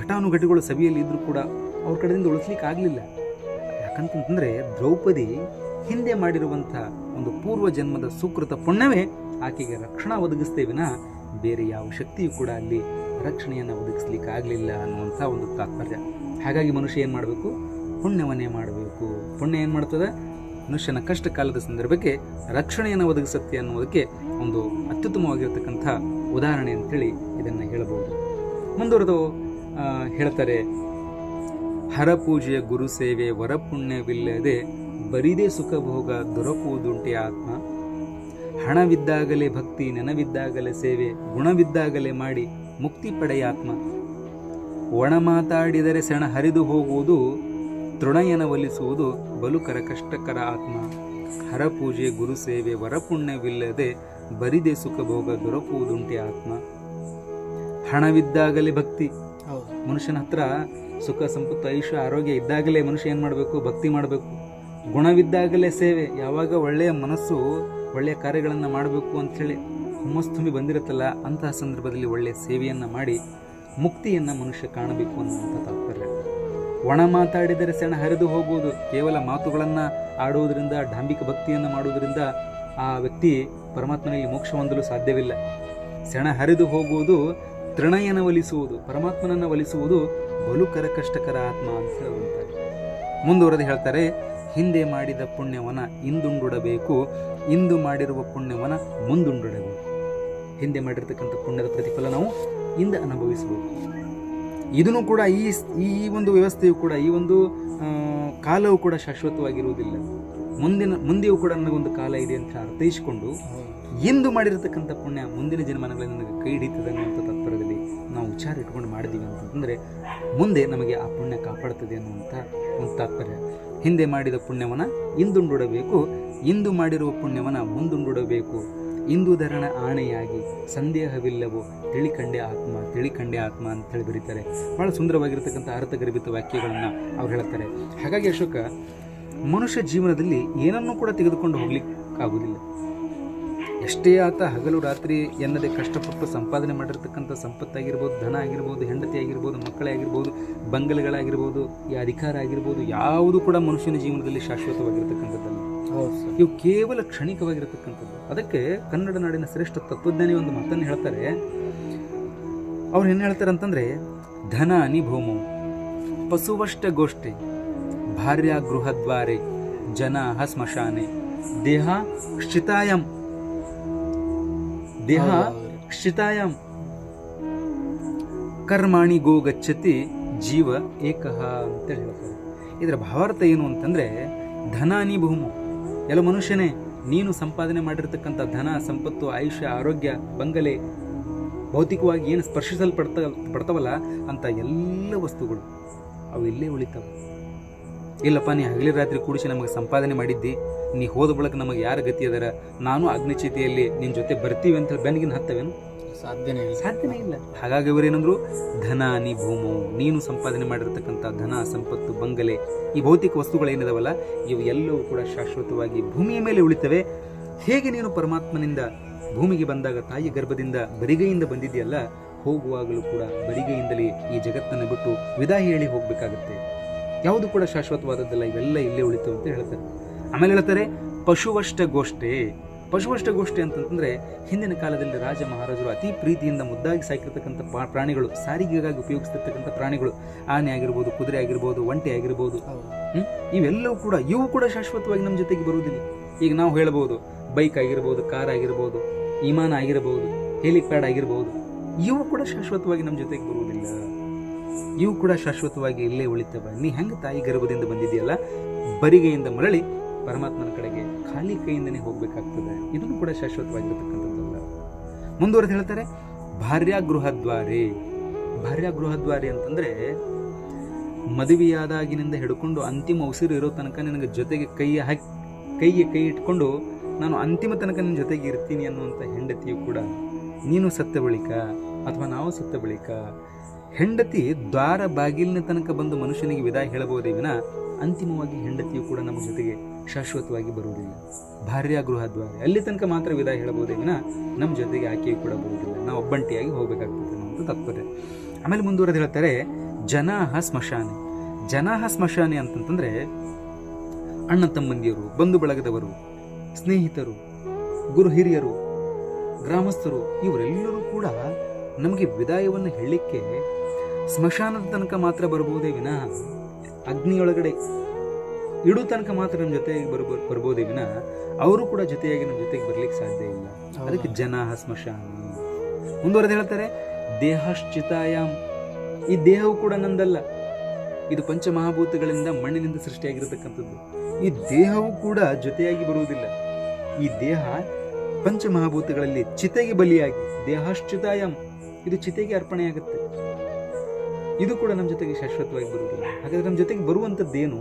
ಘಟಾನುಘಟಿಗಳು ಸಭೆಯಲ್ಲಿ ಇದ್ದರೂ ಕೂಡ ಅವ್ರ ಕಡೆಯಿಂದ ಉಳಿಸ್ಲಿಕ್ಕೆ ಆಗಲಿಲ್ಲ. ಯಾಕಂತಂತಂದರೆ, ದ್ರೌಪದಿ ಹಿಂದೆ ಮಾಡಿರುವಂಥ ಒಂದು ಪೂರ್ವ ಜನ್ಮದ ಸುಕೃತ ಪುಣ್ಯವೇ ಆಕೆಗೆ ರಕ್ಷಣಾ ಒದಗಿಸ್ತೇ ವಿನಃ ಬೇರೆ ಯಾವ ಶಕ್ತಿಯೂ ಕೂಡ ಅಲ್ಲಿ ರಕ್ಷಣೆಯನ್ನು ಒದಗಿಸ್ಲಿಕ್ಕೆ ಆಗಲಿಲ್ಲ ಅನ್ನುವಂಥ ಒಂದು ತಾತ್ಪರ್ಯ. ಹಾಗಾಗಿ ಮನುಷ್ಯ ಏನು ಮಾಡಬೇಕು? ಪುಣ್ಯವನ್ನೇ ಮಾಡಬೇಕು. ಪುಣ್ಯ ಏನು ಮಾಡ್ತದೆ? ಮನುಷ್ಯನ ಕಷ್ಟ ಕಾಲದ ಸಂದರ್ಭಕ್ಕೆ ರಕ್ಷಣೆಯನ್ನು ಒದಗಿಸುತ್ತೆ ಅನ್ನೋದಕ್ಕೆ ಒಂದು ಅತ್ಯುತ್ತಮವಾಗಿರತಕ್ಕಂಥ ಉದಾಹರಣೆ ಅಂತೇಳಿ ಇದನ್ನು ಹೇಳಬಹುದು. ಮುಂದುವರೆದು ಹೇಳ್ತಾರೆ, ಹರಪೂಜೆ ಗುರು ಸೇವೆ ವರಪುಣ್ಯವಿಲ್ಲದೆ ಬರಿದೇ ಸುಖ ಭೋಗ ದೊರಕುವುದುಂಟೆ ಆತ್ಮ. ಹಣವಿದ್ದಾಗಲೇ ಭಕ್ತಿ, ನೆನವಿದ್ದಾಗಲೇ ಸೇವೆ, ಗುಣವಿದ್ದಾಗಲೇ ಮಾಡಿ ಮುಕ್ತಿ ಪಡೆಯಾತ್ಮ. ಒಣ ಮಾತಾಡಿದರೆ ಸೆಣ ಹರಿದು ಹೋಗುವುದು, ತೃಣಯನ ಒಲಿಸುವುದು ಬಲುಕರ ಕಷ್ಟಕರ ಆತ್ಮ. ಹರಪೂಜೆ ಗುರು ಸೇವೆ ವರಪುಣ್ಯವಿಲ್ಲದೆ ಬರಿದೇ ಸುಖ ಭೋಗ ದೊರಕುವುದುಂಟೆ ಆತ್ಮ. ಹಣವಿದ್ದಾಗಲೇ ಭಕ್ತಿ, ಮನುಷ್ಯನ ಹತ್ರ ಸುಖ ಸಂಪತ್ತು ಐಶ್ವರ್ಯ ಆರೋಗ್ಯ ಇದ್ದಾಗಲೇ ಮನುಷ್ಯ ಏನು ಮಾಡಬೇಕು? ಭಕ್ತಿ ಮಾಡಬೇಕು. ಗುಣವಿದ್ದಾಗಲೇ ಸೇವೆ, ಯಾವಾಗ ಒಳ್ಳೆಯ ಮನಸ್ಸು ಒಳ್ಳೆಯ ಕಾರ್ಯಗಳನ್ನು ಮಾಡಬೇಕು ಅಂಥೇಳಿ ಹುಮ್ಮಸ್ಸು ತುಂಬಿ ಬಂದಿರುತ್ತಲ್ಲ, ಅಂತಹ ಸಂದರ್ಭದಲ್ಲಿ ಒಳ್ಳೆಯ ಸೇವೆಯನ್ನು ಮಾಡಿ ಮುಕ್ತಿಯನ್ನು ಮನುಷ್ಯ ಕಾಣಬೇಕು ಅನ್ನುವಂಥ ತಾತ್ಪರ್ಯ. ಒಣ ಮಾತಾಡಿದರೆ ಸೆಣ ಹರಿದು ಹೋಗುವುದು, ಕೇವಲ ಮಾತುಗಳನ್ನು ಆಡುವುದರಿಂದ, ಡಾಂಬಿಕ ಭಕ್ತಿಯನ್ನು ಮಾಡುವುದರಿಂದ ಆ ವ್ಯಕ್ತಿ ಪರಮಾತ್ಮನಲ್ಲಿ ಮೋಕ್ಷ ಹೊಂದಲು ಸಾಧ್ಯವಿಲ್ಲ. ಸೆಣ ಹರಿದು ಹೋಗುವುದು, ತೃಣಯನ ಒಲಿಸುವುದು, ಪರಮಾತ್ಮನನ್ನು ಒಲಿಸುವುದು ಬಲುಕರ ಕಷ್ಟಕರ ಆತ್ಮ ಅಂತ ಹೇಳುವಂತಾರೆ. ಮುಂದುವರೆದು ಹೇಳ್ತಾರೆ, ಹಿಂದೆ ಮಾಡಿದ ಪುಣ್ಯವನ ಇಂದುಂಡುಡಬೇಕು, ಇಂದು ಮಾಡಿರುವ ಪುಣ್ಯವನ ಮುಂದುಂಡುಡಬೇಕು. ಹಿಂದೆ ಮಾಡಿರ್ತಕ್ಕಂಥ ಪುಣ್ಯದ ಪ್ರತಿಫಲ ನಾವು ಇಂದು ಅನುಭವಿಸಬೇಕು. ಇದನ್ನು ಕೂಡ ಈ ಒಂದು ವ್ಯವಸ್ಥೆಯು ಕೂಡ, ಈ ಒಂದು ಕಾಲವು ಕೂಡ ಶಾಶ್ವತವಾಗಿರುವುದಿಲ್ಲ. ಮುಂದೆಯೂ ಕೂಡ ನನಗೊಂದು ಕಾಲ ಇದೆ ಅಂತ ಅರ್ಥೈಸಿಕೊಂಡು ಇಂದು ಮಾಡಿರತಕ್ಕಂಥ ಪುಣ್ಯ ಮುಂದಿನ ಜನ್ಮಗಳಲ್ಲಿ ನನಗೆ ಕೈ ಹಿಡಿತದೆ ಅನ್ನುವಂಥ ತಾತ್ಪರ್ಯದಲ್ಲಿ ನಾವು ವಿಚಾರ ಇಟ್ಕೊಂಡು ಮಾಡಿದ್ದೀವಿ ಅಂತಂದರೆ ಮುಂದೆ ನಮಗೆ ಆ ಪುಣ್ಯ ಕಾಪಾಡ್ತದೆ ಅನ್ನುವಂಥ ಒಂದು ತಾತ್ಪರ್ಯ. ಹಿಂದೆ ಮಾಡಿದ ಪುಣ್ಯವನ ಇಂದುಂಡುಡಬೇಕು, ಇಂದು ಮಾಡಿರುವ ಪುಣ್ಯವನ ಮುಂದುಂಡುಡಬೇಕು. ಇಂದುಧರಣ ಆಣೆಯಾಗಿ ಸಂದೇಹವಿಲ್ಲವೋ ತಿಳಿಕಂಡೆ ಆತ್ಮ ಅಂತೇಳಿ ಬರೀತಾರೆ. ಭಾಳ ಸುಂದರವಾಗಿರ್ತಕ್ಕಂಥ ಅರ್ಥಗರ್ಭಿತ ವಾಕ್ಯಗಳನ್ನು ಅವ್ರು ಹೇಳ್ತಾರೆ. ಹಾಗಾಗಿ ಅಶೋಕ, ಮನುಷ್ಯ ಜೀವನದಲ್ಲಿ ಏನನ್ನೂ ಕೂಡ ತೆಗೆದುಕೊಂಡು ಹೋಗ್ಲಿಕ್ಕಾಗುವುದಿಲ್ಲ. ಎಷ್ಟೇ ಆತ ಹಗಲು ರಾತ್ರಿ ಎನ್ನದೇ ಕಷ್ಟಪಟ್ಟು ಸಂಪಾದನೆ ಮಾಡಿರ್ತಕ್ಕಂಥ ಸಂಪತ್ತಾಗಿರ್ಬೋದು, ಧನ ಆಗಿರ್ಬೋದು, ಹೆಂಡತಿ ಆಗಿರ್ಬೋದು, ಮಕ್ಕಳೇ ಆಗಿರ್ಬೋದು, ಬಂಗಲೆಗಳಾಗಿರ್ಬೋದು, ಈ ಅಧಿಕಾರ ಆಗಿರ್ಬೋದು, ಯಾವುದು ಕೂಡ ಮನುಷ್ಯನ ಜೀವನದಲ್ಲಿ ಶಾಶ್ವತವಾಗಿರ್ತಕ್ಕಂಥದ್ದಲ್ಲ. ಇವು ಕೇವಲ ಕ್ಷಣಿಕವಾಗಿರತಕ್ಕಂಥದ್ದು. ಅದಕ್ಕೆ ಕನ್ನಡ ನಾಡಿನ ಶ್ರೇಷ್ಠ ತತ್ವಜ್ಞಾನಿ ಒಂದು ಮಾತನ್ನು ಹೇಳ್ತಾರೆ. ಅವ್ರು ಏನು ಹೇಳ್ತಾರೆ ಅಂತಂದರೆ, ಧನ ಅನಿಭೂಮೋ ಪಶುವಷ್ಟ ಗೋಷ್ಠಿ ಭಾರ್ಯ ಗೃಹದ್ವಾರೆ ಜನ ಸ್ಮಶಾನೆ ದೇಹ ಕ್ಷಿತಾಯಂ ಕರ್ಮಾಣಿ ಗೋ ಗಚ್ಚತಿ ಜೀವ ಏಕಃ ಅಂತ ಹೇಳ್ತಾರೆ. ಇದರ ಭಾವಾರ್ಥ ಏನು ಅಂತಂದರೆ, ಧನ ಅನಿಭೂಮೋ, ಎಲ್ಲ ಮನುಷ್ಯನೇ, ನೀನು ಸಂಪಾದನೆ ಮಾಡಿರ್ತಕ್ಕಂಥ ಧನ, ಸಂಪತ್ತು, ಆಯುಷ್ಯ, ಆರೋಗ್ಯ, ಬಂಗಲೆ, ಭೌತಿಕವಾಗಿ ಏನು ಸ್ಪರ್ಶಿಸಲ್ಪಡ್ತಾವಲ್ಲ ಅಂತ ಎಲ್ಲ ವಸ್ತುಗಳು ಅವು ಇಲ್ಲೇ ಉಳಿತಾವೆ. ಇಲ್ಲಪ್ಪ, ನೀ ಹಗಲಿ ರಾತ್ರಿ ಕೂಡಿಸಿ ನಮಗೆ ಸಂಪಾದನೆ ಮಾಡಿದ್ದಿ, ನೀ ಹೋದ ಬಳಕ ನಮಗೆ ಯಾರ ಗತಿ ಅದರ, ನಾನು ಅಗ್ನಿಚಿತಿಯಲ್ಲಿ ನಿನ್ನ ಜೊತೆ ಬರ್ತೀವಿ ಅಂತ ಹೇಳಿ ಬೆನ್ಗಿನ ಹತ್ತವೇನು? ಸಾಧ್ಯನೇ ಇಲ್ಲ. ಹಾಗಾಗಿ ಇವರೇನಂದ್ರು, ಧನ ಅನಿಭೂಮೋ, ನೀನು ಸಂಪಾದನೆ ಮಾಡಿರ್ತಕ್ಕಂಥ ಧನ, ಸಂಪತ್ತು, ಬಂಗಲೆ, ಈ ಭೌತಿಕ ವಸ್ತುಗಳೇನಿದಾವಲ್ಲ ಇವು ಎಲ್ಲವೂ ಕೂಡ ಶಾಶ್ವತವಾಗಿ ಭೂಮಿಯ ಮೇಲೆ ಉಳಿತವೆ. ಹೇಗೆ ನೀನು ಪರಮಾತ್ಮನಿಂದ ಭೂಮಿಗೆ ಬಂದಾಗ ತಾಯಿ ಗರ್ಭದಿಂದ ಬರಿಗೈಯಿಂದ ಬಂದಿದೆಯಲ್ಲ, ಹೋಗುವಾಗಲೂ ಕೂಡ ಬರಿಗೈಯಿಂದಲೇ ಈ ಜಗತ್ತನ್ನು ಬಿಟ್ಟು ವಿದಾಯ ಹೇಳಿ ಹೋಗಬೇಕಾಗುತ್ತೆ. ಯಾವುದು ಕೂಡ ಶಾಶ್ವತವಾದದ್ದಲ್ಲ, ಇವೆಲ್ಲ ಇಲ್ಲೇ ಉಳಿತವೆ ಅಂತ ಹೇಳ್ತಾರೆ. ಆಮೇಲೆ ಹೇಳ್ತಾರೆ, ಪಶುವಷ್ಟ ಗೋಷ್ಠಿ ಅಂತಂದ್ರೆ ಹಿಂದಿನ ಕಾಲದಲ್ಲಿ ರಾಜ ಮಹಾರಾಜರು ಅತಿ ಪ್ರೀತಿಯಿಂದ ಮುದ್ದಾಗಿ ಸಾಕಿರ್ತಕ್ಕಂಥ ಪ್ರಾಣಿಗಳು, ಸಾರಿಗೆಗಾಗಿ ಉಪಯೋಗಿಸ್ತಿರ್ತಕ್ಕಂಥ ಪ್ರಾಣಿಗಳು, ಆನೆ ಆಗಿರ್ಬೋದು, ಕುದುರೆ ಆಗಿರ್ಬೋದು, ಒಂಟೆ ಆಗಿರ್ಬೋದು, ಇವು ಕೂಡ ಶಾಶ್ವತವಾಗಿ ನಮ್ಮ ಜೊತೆಗೆ ಬರುವುದಿಲ್ಲ. ಈಗ ನಾವು ಹೇಳ್ಬೋದು, ಬೈಕ್ ಆಗಿರ್ಬೋದು, ಕಾರ್ ಆಗಿರ್ಬೋದು, ವಿಮಾನ ಆಗಿರ್ಬೋದು, ಹೆಲಿಪ್ಯಾಡ್ ಆಗಿರ್ಬೋದು, ಇವು ಕೂಡ ಶಾಶ್ವತವಾಗಿ ನಮ್ಮ ಜೊತೆಗೆ ಬರುವುದಿಲ್ಲ. ಇವು ಕೂಡ ಶಾಶ್ವತವಾಗಿ ಇಲ್ಲೇ ಉಳಿತವೆ. ನೀ ಹೆಂಗೆ ತಾಯಿ ಗರ್ಭದಿಂದ ಬಂದಿದೆಯಲ್ಲ, ಬರಿಗೆಯಿಂದ ಮರಳಿ ಪರಮಾತ್ಮನ ಕಡೆಗೆ ಖಾಲಿ ಕೈಯಿಂದನೇ ಹೋಗ್ಬೇಕಾಗ್ತದೆ. ಇದನ್ನು ಕೂಡ ಶಾಶ್ವತವಾಗಿರತಕ್ಕಂಥದ್ದಲ್ಲ. ಮುಂದುವರೆದು ಹೇಳ್ತಾರೆ, ಭಾರ್ಯ ಗೃಹದ್ವಾರಿ ಅಂತಂದ್ರೆ ಮದುವೆಯಾದಾಗಿನಿಂದ ಹಿಡ್ಕೊಂಡು ಅಂತಿಮ ಉಸಿರು ಇರೋ ತನಕ ನಿನಗೆ ಜೊತೆಗೆ ಕೈಗೆ ಕೈ ಇಟ್ಕೊಂಡು ನಾನು ಅಂತಿಮ ತನಕ ನಿನ್ನ ಜೊತೆಗೆ ಇರ್ತೀನಿ ಅನ್ನುವಂಥ ಹೆಂಡತಿಯು ಕೂಡ ನೀನು ಸತ್ತ ಬಳಿಕ ಅಥವಾ ನಾವು ಸತ್ತ ಬಳಿಕ ಹೆಂಡತಿ ದ್ವಾರ ಬಾಗಿಲಿನ ತನಕ ಬಂದು ಮನುಷ್ಯನಿಗೆ ವಿದಾಯ ಹೇಳಬಹುದೇ ವಿನ ಅಂತಿಮವಾಗಿ ಹೆಂಡತಿಯು ಕೂಡ ನಮ್ಮ ಜೊತೆಗೆ ಶಾಶ್ವತವಾಗಿ ಬರುವುದಿಲ್ಲ. ಭಾರ್ಯ ಗೃಹದ್ವಾರ, ಅಲ್ಲಿ ತನಕ ಮಾತ್ರ ವಿದಾಯ ಹೇಳಬಹುದೇ ವಿನ ನಮ್ಮ ಜೊತೆಗೆ ಆಕೆಯು ಕೂಡ ಬರುವುದಿಲ್ಲ. ನಾವು ಒಬ್ಬಂಟಿಯಾಗಿ ಹೋಗಬೇಕಾಗ್ತದೆ ಅನ್ನೋದು ತಾತ್ಪರ್ಯ. ಆಮೇಲೆ ಮುಂದುವರೆದು ಹೇಳ್ತಾರೆ, ಜನಾಹ ಸ್ಮಶಾನೆ ಅಂತಂತಂದ್ರೆ ಅಣ್ಣ ತಮ್ಮಂದಿಯರು, ಬಂಧು ಬಳಗದವರು, ಸ್ನೇಹಿತರು, ಗುರು ಹಿರಿಯರು, ಗ್ರಾಮಸ್ಥರು, ಇವರೆಲ್ಲರೂ ಕೂಡ ನಮಗೆ ವಿದಾಯವನ್ನು ಹೇಳಲಿಕ್ಕೆ ಸ್ಮಶಾನದ ತನಕ ಮಾತ್ರ ಬರಬಹುದೇ ವಿನ, ಅಗ್ನಿಯೊಳಗಡೆ ಇಡು ತನಕ ಮಾತ್ರ ನಮ್ಮ ಜೊತೆಗೆ ಬರ್ಬೋದೇ ವಿನ ಅವರು ಕೂಡ ಜೊತೆಯಾಗಿ ನಮ್ಮ ಜೊತೆಗೆ ಬರ್ಲಿಕ್ಕೆ ಸಾಧ್ಯ ಇಲ್ಲ. ಅದಕ್ಕೆ ಜನಾಹ ಸ್ಮಶಾನ. ಮುಂದುವರೆದು ಹೇಳ್ತಾರೆ, ದೇಹಶ್ಚಿತಾಯಾಮ್, ಈ ದೇಹವು ಕೂಡ ನಂದಲ್ಲ, ಇದು ಪಂಚಮಹಾಭೂತಗಳಿಂದ ಮಣ್ಣಿನಿಂದ ಸೃಷ್ಟಿಯಾಗಿರತಕ್ಕಂಥದ್ದು. ಈ ದೇಹವು ಕೂಡ ಜೊತೆಯಾಗಿ ಬರುವುದಿಲ್ಲ. ಈ ದೇಹ ಪಂಚಮಹಾಭೂತಗಳಲ್ಲಿ ಚಿತೆಗೆ ಬಲಿಯಾಗಿ, ದೇಹಶ್ಚಿತಾಯಾಮ್, ಇದು ಚಿತೆಗೆ ಅರ್ಪಣೆಯಾಗುತ್ತೆ. ಇದು ಕೂಡ ನಮ್ಮ ಜೊತೆಗೆ ಶಾಶ್ವತವಾಗಿ ಬರುವುದಿಲ್ಲ. ಹಾಗಾದ್ರೆ ನಮ್ಮ ಜೊತೆಗೆ ಬರುವಂಥದ್ದೇನು?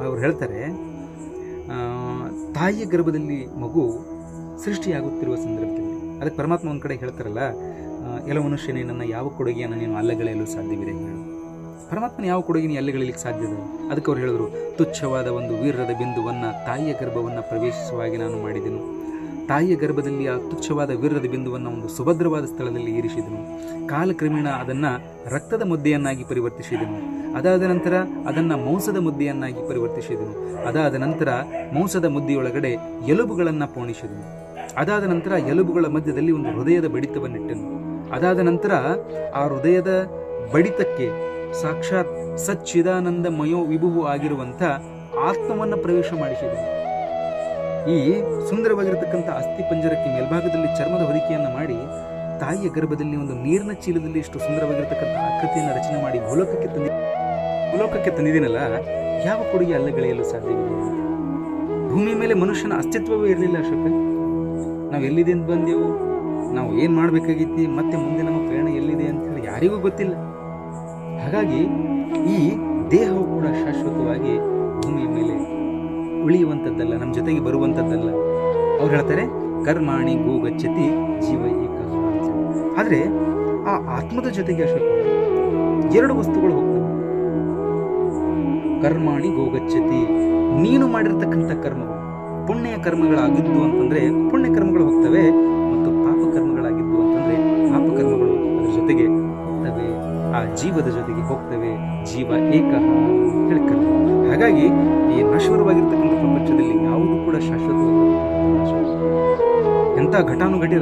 ಅವ್ರು ಹೇಳ್ತಾರೆ, ತಾಯಿಯ ಗರ್ಭದಲ್ಲಿ ಮಗು ಸೃಷ್ಟಿಯಾಗುತ್ತಿರುವ ಸಂದರ್ಭದಲ್ಲಿ ಅದಕ್ಕೆ ಪರಮಾತ್ಮ ಒಂದು ಕಡೆ ಹೇಳ್ತಾರಲ್ಲ, ಎಲ್ಲ ಮನುಷ್ಯನೇ ನನ್ನ ಯಾವ ಕೊಡುಗೆಯನ್ನು ನೀನು ಅಲ್ಲಗಳೆಯಲು ಸಾಧ್ಯವಿದೆ ಹೇಳು. ಪರಮಾತ್ಮನ ಯಾವ ಕೊಡುಗೆ ನೀ ಅಲ್ಲಗಳೆಯಲಿಕ್ಕೆ ಸಾಧ್ಯದ? ಅದಕ್ಕೆ ಅವ್ರು ಹೇಳಿದ್ರು, ತುಚ್ಛವಾದ ಒಂದು ವೀರ್ಯದ ಬಿಂದುವನ್ನು ತಾಯಿಯ ಗರ್ಭವನ್ನು ಪ್ರವೇಶಿಸುವಾಗಿ ನಾನು ಮಾಡಿದೆನು. ತಾಯಿಯ ಗರ್ಭದಲ್ಲಿ ಆ ತುಚ್ಛವಾದ ವೀರ್ಯದ ಬಿಂದುವನ್ನು ಒಂದು ಸುಭದ್ರವಾದ ಸ್ಥಳದಲ್ಲಿ ಇರಿಸಿದನು. ಕಾಲಕ್ರಮೇಣ ಅದನ್ನು ರಕ್ತದ ಮುದ್ದೆಯನ್ನಾಗಿ ಪರಿವರ್ತಿಸಿದನು. ಅದಾದ ನಂತರ ಅದನ್ನು ಮಾಂಸದ ಮುದ್ದೆಯನ್ನಾಗಿ ಪರಿವರ್ತಿಸಿದನು. ಅದಾದ ನಂತರ ಮಾಂಸದ ಮುದ್ದೆಯೊಳಗಡೆ ಎಲುಬುಗಳನ್ನು ಪೋಣಿಸಿದನು. ಅದಾದ ನಂತರ ಎಲುಬುಗಳ ಮಧ್ಯದಲ್ಲಿ ಒಂದು ಹೃದಯದ ಬಡಿತವನ್ನಿಟ್ಟನು. ಅದಾದ ನಂತರ ಆ ಹೃದಯದ ಬಡಿತಕ್ಕೆ ಸಾಕ್ಷಾತ್ ಸಚ್ಚಿದಾನಂದ ಮಯೋ ವಿಭುವು ಆಗಿರುವಂಥ ಆತ್ಮವನ್ನು ಪ್ರವೇಶ ಮಾಡಿಸಿದ್ದಾನೆ. ಈ ಸುಂದರವಾಗಿರತಕ್ಕಂಥ ಅಸ್ಥಿ ಪಂಜರಕ್ಕೆ ಮೇಲ್ಭಾಗದಲ್ಲಿ ಚರ್ಮದ ಹೊದಿಕೆಯನ್ನು ಮಾಡಿ ತಾಯಿಯ ಗರ್ಭದಲ್ಲಿ ಒಂದು ನೀರಿನ ಚೀಲದಲ್ಲಿ ಇಷ್ಟು ಸುಂದರವಾಗಿರತಕ್ಕಂಥ ಆಕೃತಿಯನ್ನು ರಚನೆ ಮಾಡಿ ಭೂಲೋಕಕ್ಕೆ ತಂದಿದ್ದೀನಲ್ಲ, ಯಾವ ಕೊಡುಗೆ ಅಲ್ಲಗಳೆಯಲು ಸಾಧ್ಯವಿದೆ? ಭೂಮಿಯ ಮೇಲೆ ಮನುಷ್ಯನ ಅಸ್ತಿತ್ವವೇ ಇರಲಿಲ್ಲ ಅಶೋಕ. ನಾವು ಎಲ್ಲಿದೆ ಬಂದೆವು, ನಾವು ಏನು ಮಾಡಬೇಕಾಗಿತ್ತು, ಮತ್ತೆ ಮುಂದೆ ನಮ್ಮ ಪ್ರಯಾಣ ಎಲ್ಲಿದೆ ಅಂತ ಹೇಳಿ ಯಾರಿಗೂ ಗೊತ್ತಿಲ್ಲ. ಹಾಗಾಗಿ ಈ ದೇಹವು ಕೂಡ ಶಾಶ್ವತವಾಗಿ ಭೂಮಿಯ ಮೇಲೆ ಉಳಿಯುವಂಥದ್ದಲ್ಲ, ನಮ್ಮ ಜೊತೆಗೆ ಬರುವಂಥದ್ದಲ್ಲ. ಅವ್ರು ಹೇಳ್ತಾರೆ ಕರ್ಮಾಣಿ ಗೋ ಗಚ್ಚತಿ ಜೀವ ಏಕ. ಆದರೆ ಆ ಆತ್ಮದ ಜೊತೆಗೆ ಅಶೋಕ ಎರಡು ವಸ್ತುಗಳು ಹೋಗ್ತವೆ. ಕರ್ಮಾಣಿ ಗೋ ಗಚ್ಚತಿ, ನೀನು ಮಾಡಿರ್ತಕ್ಕಂಥ ಕರ್ಮಗಳು ಪುಣ್ಯ ಕರ್ಮಗಳಾಗಿದ್ದು ಅಂತಂದ್ರೆ ಪುಣ್ಯ ಕರ್ಮಗಳು ಹೋಗ್ತವೆ, ಮತ್ತು ಪಾಪ ಕರ್ಮಗಳಾಗಿದ್ದು ಅಂತಂದ್ರೆ ಪಾಪ ಕರ್ಮಗಳು ಅದರ ಜೊತೆಗೆ ಹೋಗ್ತವೆ, ಆ ಜೀವದ ಜೊತೆಗೆ ಹೋಗ್ತವೆ. ಜೀವ ಏಕ ಹೇಳ್ತಾರೆ. ಹಾಗಾಗಿ ಈ ನಶ್ವರವಾಗಿರ್ತಕ್ಕಂಥ ಪ್ರಪಂಚದಲ್ಲಿ ಯಾವುದು ಕೂಡ ಶಾಶ್ವತವಾಗಿ ಎಂಥ ಘಟಾನುಘಟಿ